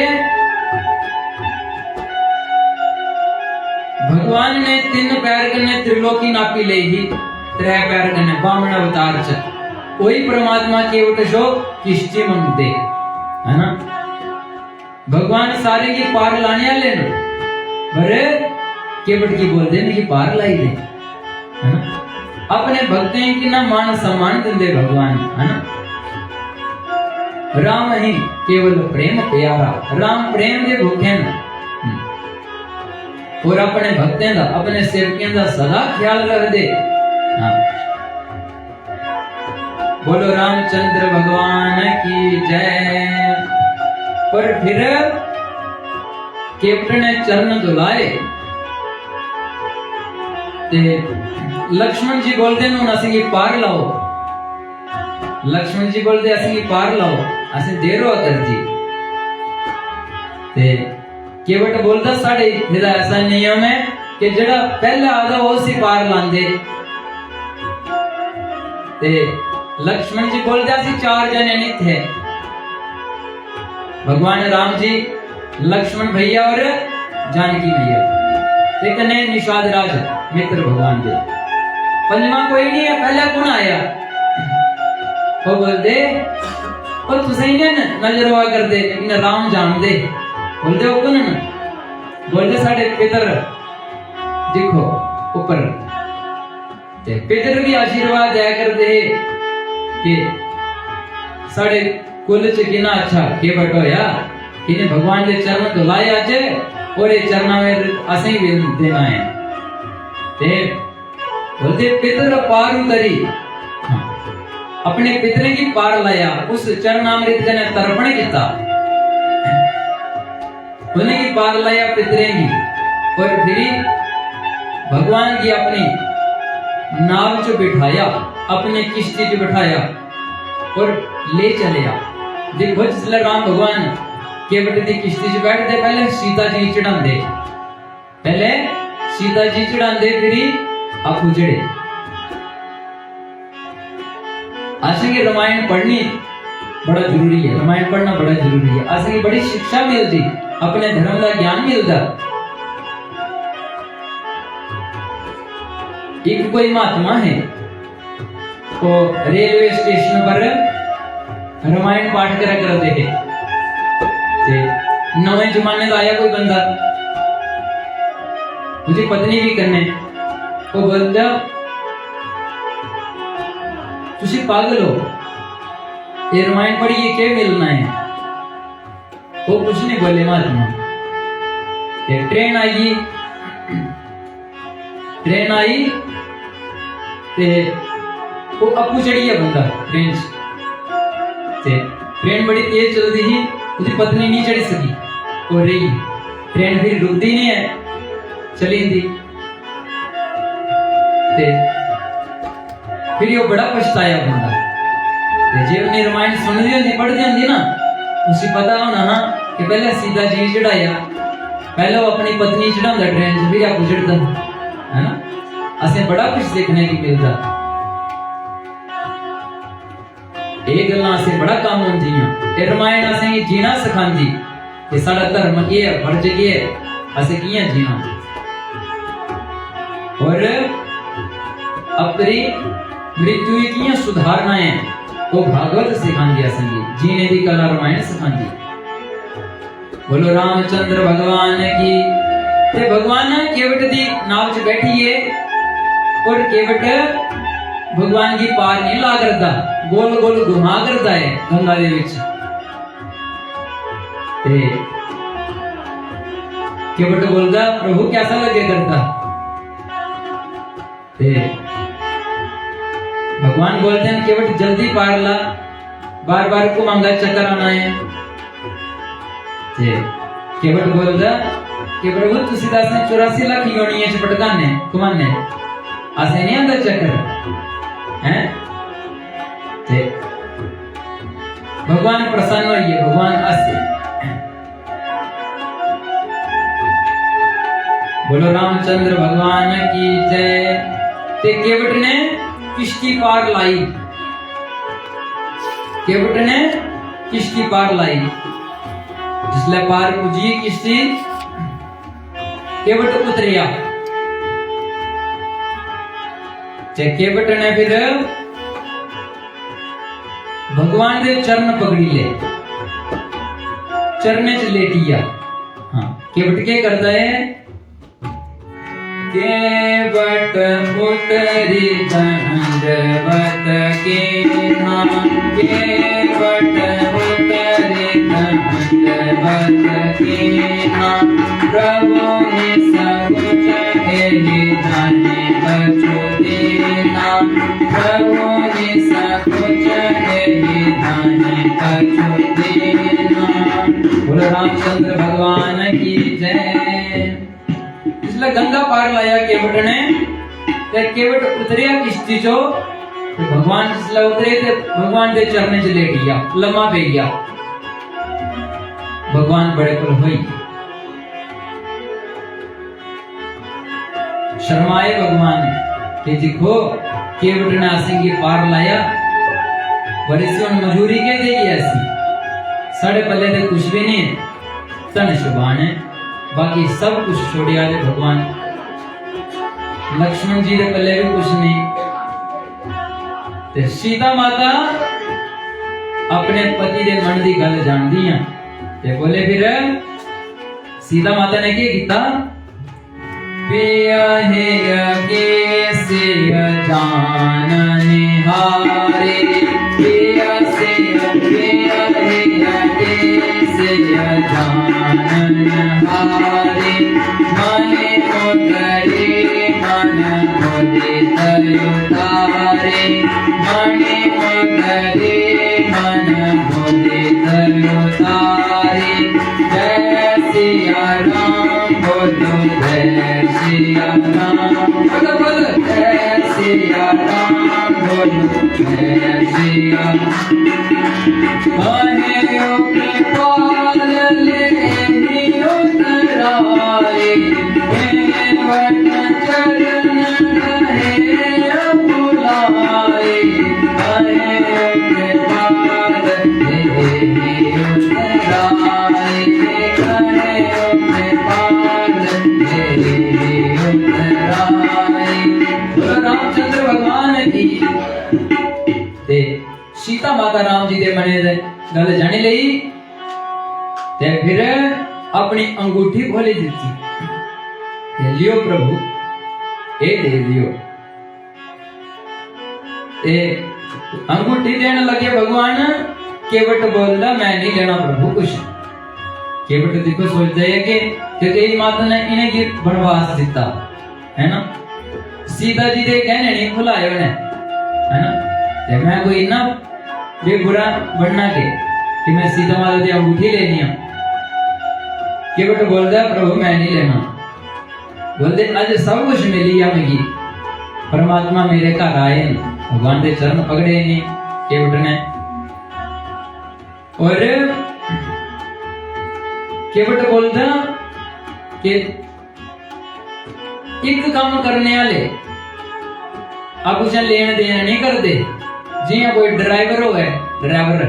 भगवान ने 3 पैर कने त्रिलोकी नापी ले ही, 3 पैर कने बामन अवतार च वही परमात्मा के उठ शो किश्ती मंगते है ना। भगवान सारे की पार लाने वाले भरे केवट की बोलते हैं कि पार लाई दे है ना। अपने भक्तों की ना मान सम्मान दे भगवान है ना। राम ही केवल प्रेम प्यारा, राम प्रेम दे भूखे न और अपने भक्तों का अपने सेवकों का सदा ख्याल रख दे। हाँ। बोलो रामचंद्र भगवान की जय। पर फिर केवट ने चरण धुलाए ते लक्ष्मण जी बोलते हैं असि पार लाओ। लक्ष्मण जी बोलते असि पार लाओ, असि देरो कर जी। ते केवट बोलता साढ़े मेरा ऐसा नियम है कि जड़ा पहले आदा वो सी पार लांदे। ते लक्ष्मण जी बोलते असि 4 जने नहीं थे, भगवान राम जी, लक्ष्मण भैया और जानकी भैया, एक ने निषाद राज मित्र भगवान के। पंजवा कोई नहीं है, पहले कौन आया? वो बोलते और तुसे ने नजरवा कर दे इन राम जान दे। बोलते हो कौन न? बोलते साढ़े पितर देखो ऊपर पितर भी आशीर्वाद दिया कर दे कि साढ़े कुल च किना अच्छा के बटोया कि भगवान के चरण धुलाए आज और ये चरणा में असें भी देना है। ते बोलते पितर पार उतरी, अपने पितरे की पार लाया, उस चरणामृत ने तर्पण किया, उन्हें की पार लाया पितरे की। और फिर भगवान की अपनी नाव च बिठाया, अपने किश्ती च बिठाया और ले चलिया। देखो जिसले राम भगवान केवट की किश्ती च बैठते पहले सीता जी चढ़ाते, पहले सीता जी चढ़ाते फिर आपू चढ़े। आशा की रामायण पढ़नी बड़ा जरूरी है, रामायण पढ़ना बड़ा जरूरी है। आशा की बड़ी शिक्षा मिलती, अपने धर्म का ज्ञान मिलता। एक कोई महात्मा है तो रेलवे स्टेशन पर रामायण पाठ करा करते थे। नवे जमाने का आया कोई बंदा, मुझे पत्नी भी करने, वो बोलता तुसी पागल हो, ये रामायण पढ़िए क्या मिलना है? वो कुछ नहीं बोले महात्मा। ट्रेन आई, ट्रेन आई ते वो अपू चढ़ी है बंदा ट्रेन से। ट्रेन बड़ी तेज चलती थी, उसकी पत्नी नहीं चढ़ सकी और रही। ट्रेन फिर रुकती नहीं है, चली थी। फिर ये बड़ा पछताया बंदा। जे उन्हें रामायण सुन दी होती पढ़ दी होती ना, उसे पता होना हाँ कि पहले सीता जी चढ़ाया, पहले वो अपनी पत्नी चढ़ाता ट्रेन से, फिर आपको चढ़ता है ना। असें बड़ा कुछ देखने की मिलता। एक गल्लां से बड़ा काम होंदी है। रामायण असें जीना सिखांदी कि साडा धर्म की है, फर्ज की है, असें कियां जीना और अपनी मृत्यु कियां सुधारना है। वो भागवत सिखांदी असें जीने की कला रामायण सिखांदी। बोलो रामचंद्र भगवान की। ते भगवान केवट दी नाव च बैठिए और केवट भगवान की पार नहीं ला करता, गोल गोल घुमा करता है गंगा दे विच। केवट बोलता प्रभु कैसा लगे करता। भगवान बोलते हैं केवट जल्दी पार ला, बार बार को मांगा चक्कर आना है। केवट बोलता कि प्रभु तुसी दस ने 84 लाख योनियां च पटकाने कुमाने असे नहीं आंदा चक्कर हैं। भगवान प्रसन्न होइए, भगवान असे। बोलो रामचंद्र भगवान की जय। ते केवट ने किश्ती पार लाई, केवट ने किश्ती पार लाई। जिसले पार पुजी किश्ती, केवट उतरिया। केवट ने फिर भगवान दे चरण पकड़ी ले, चरने च लेटिया। हाँ, केवट के करता है, केवट उतरी दंडवत के नाम, केवट उतरी दंडवत के नाम, प्रभु ने सकुच दाने बचो देना, प्रभु ने सकुच दाने बचो देना। बोलो रामचंद्र भगवान की जय। इसलिए गंगा पार लाया केवट ने, ते केवट उतरिया किश्ती चो, तो भगवान जिसले उतरे थे भगवान के चरण च लेट गया, लम्मा पे गया। भगवान बड़े पर हुई, शर्माए भगवान कि देखो केवट ने आसिंगी पार लाया, वरिष्ठ मजूरी के देगी ऐसी, साढ़े पल्ले तो कुछ भी नहीं, तन शुभान है, बाकी सब कुछ छोड़िया दे भगवान। लक्ष्मण जी के पल्ले भी कुछ नहीं। ते सीता माता अपने पति दे मन दी गल जानदी है, ते बोले फिर सीता माता ने क्या किया, पिया है आगे से जान निहारे, पिया है आगे से जान निहारे, मने मोदरे मन मोदे तरुतारे, मने मोदरे मन मोदे तरुतारे। जय सिया राम बोलो जय सिया राम, बोलो बोलो जय सिया राम, बोलो जय सिया। महेयो के पाल ले उतराए, केवट चरण रहे बुलाए, महेयो के पाल ले उतराए, कहेयो के पाल ले उतराए। रामचंद्र भगवान की ते सीता माता राम जी दे मने दे गल जानी लई, ते फिर अपनी अंगूठी खोली दी, लियो प्रभु ए दे दियो। ए अंगूठी देने लगे भगवान, केवट बोलता मैं नहीं लेना प्रभु कुछ। केवट देखो सोचते है कि तेरी माता ने इन्हें की वनवास दिता है ना, सीता जी दे कहने नहीं खुलाए उन्हें है ना, ते मैं कोई ना बेबुरा बनना के कि मैं सीता माता की अंगूठी लेनी है। केवट बोलता प्रभु मैं नहीं लेना, बोलते आज सब कुछ मिली है मेरी, परमात्मा मेरे घर आए, भगवान के चरण पकड़े नहीं केवट ने। और केवट बोलता कि एक काम करने वाले आप उसे लेन देन नहीं करते, जिया कोई ड्राइवर हो गए, ड्राइवर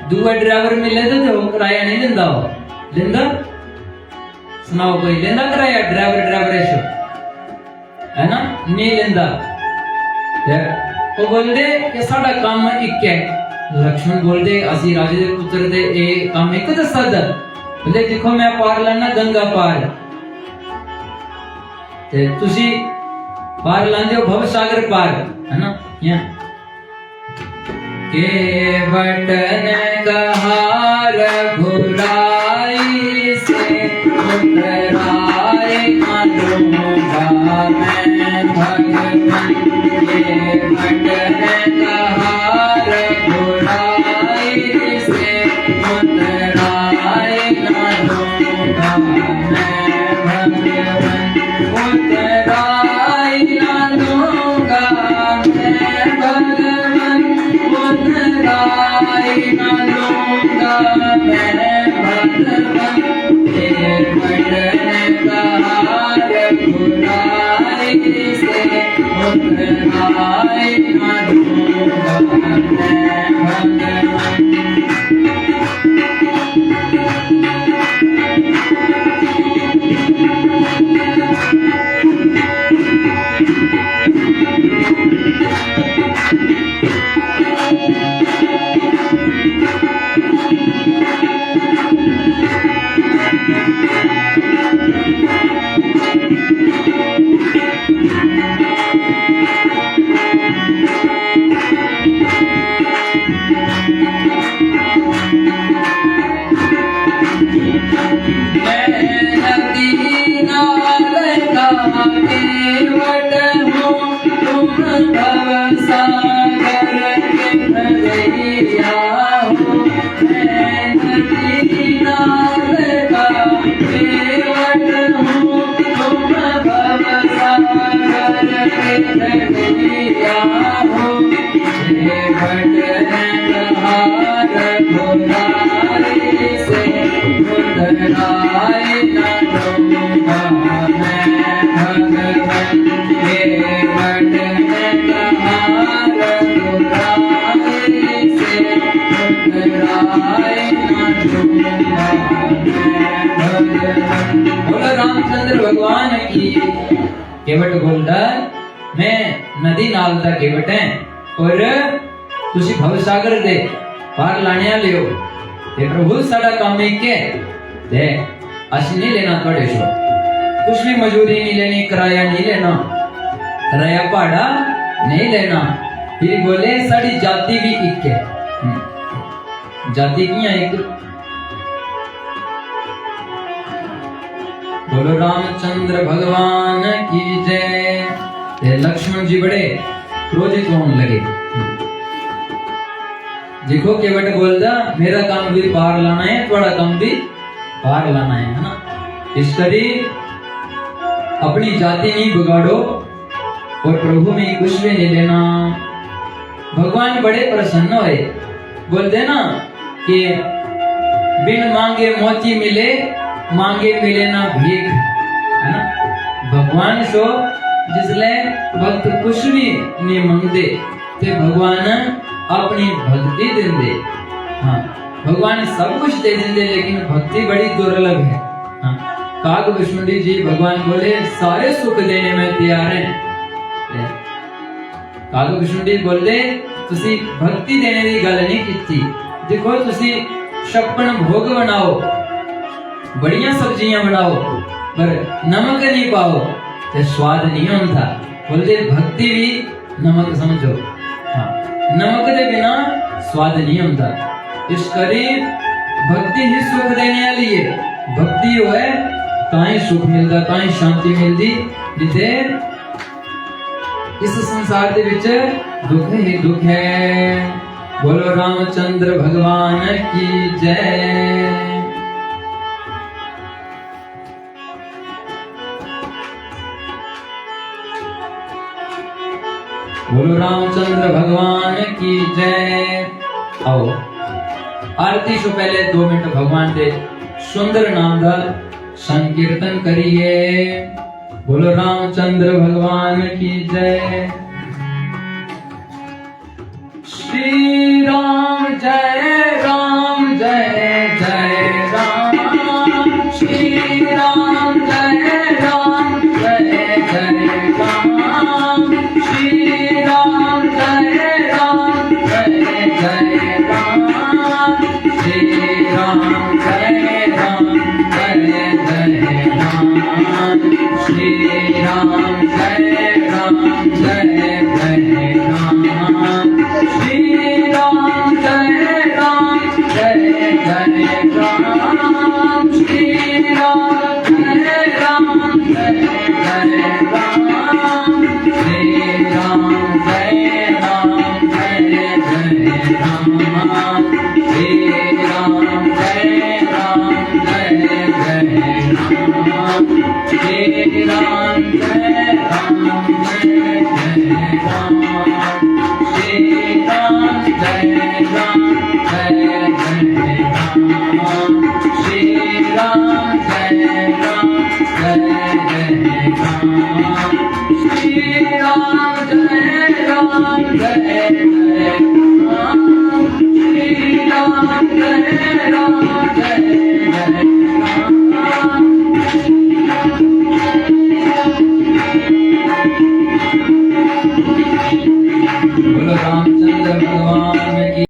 दूसरा ड्राइवर मिले तो वो किराया नहीं लेंदा, हो लेंदा सुनाओ कोई लेंदा किराया, ड्राइवर है ना नहीं लेंदा। वो बोलते कि साडा काम एक है। लक्ष्मण बोलते असी राजे दे पुत्र दे ए काम एक दसा दा, बोले देखो मैं पार लाना गंगा पार, ते तुसी पार लांदे हो भव सागर पार है ना। यहाँ केवट ने कहा रघुराई से उतराए मालूंगा मैं भगवान, केवट ने कहा रघुराई से उतराए मालूंगा मैं भगवान, उतराए मालूंगा मैं भगवान, उतराए मालूंगा मैं भगवान। केवट ने कहा रघुराई से उतराए मालूंगा मैं भगवान। बोलो रामचंद्र भगवान की। केवट बोलता मैं नदी नाल दा केवट है और तुसी भव सागर दे पार लाने लियो ते प्रभु साडा काम एक है ते असि नहीं लेना थोड़े सो कुछ भी मजूरी नहीं लेनी, किराया नहीं लेना, किराया भाड़ा नहीं लेना। फिर बोले साड़ी जाति भी एक है। जाति की एक। बोलो रामचंद्र भगवान की जय। ते लक्ष्मण जी बड़े क्रोधित होने लगे। देखो केवट बोलता मेरा काम भी पार लाना है, थोड़ा काम भी पार लाना है ना। इस करी अपनी जाति नहीं बिगाड़ो और प्रभु में कुछ भी नहीं लेना। भगवान बड़े प्रसन्न हुए, बोलते ना कि बिन मांगे मोती मिले, मांगे मिले ना भीख, है ना। भगवान सो जिसले भक्त कुछ भी नहीं मांगते ते भगवान अपनी भक्ति देंदे। हाँ, भगवान सब कुछ दे देंदे लेकिन भक्ति बड़ी दुर्लभ है। हाँ, काग विष्णुदेव जी भगवान बोले सारे सुख देने में तैयार हैं। काग विष्णुदेव बोले तुसी भक्ति देने की गल नहीं की। देखो तुसी छप्पन भोग बनाओ, बढ़िया सब्जियां बनाओ, पर नमक नहीं पाओ तो स्वाद नहीं होता। बोलते भक्ति भी नमक समझो। हाँ, नमक के बिना स्वाद नहीं होता। इस करीब भक्ति ही सुख देने वाली है। भक्ति हो है ताई सुख मिलता, ताई शांति मिलती। जिसे इस संसार के विच दुख ही दुख है। बोलो रामचंद्र भगवान की जय। बोलो रामचंद्र भगवान की जय। आओ आरती से पहले 2 मिनट भगवान के सुंदर नाम का संकीर्तन करिए। बोलो रामचंद्र भगवान की जय। श्री राम जय राम जय जय राम। श्री राम जय राम जय जय राम। श्री राम जय राम जय जय राम। श्री राम जय राम जय जय राम। श्री राम जय राम जय जय राम। श्री राम जय राम जय जय राम। श्री राम जय राम जय जय राम। श्री राम जय राम जय जय राम। श्री राम जय राम जय जय राम। श्री राम जय राम जय जय राम। श्री राम जय राम जय जय राम। श्री राम जय राम जय जय राम।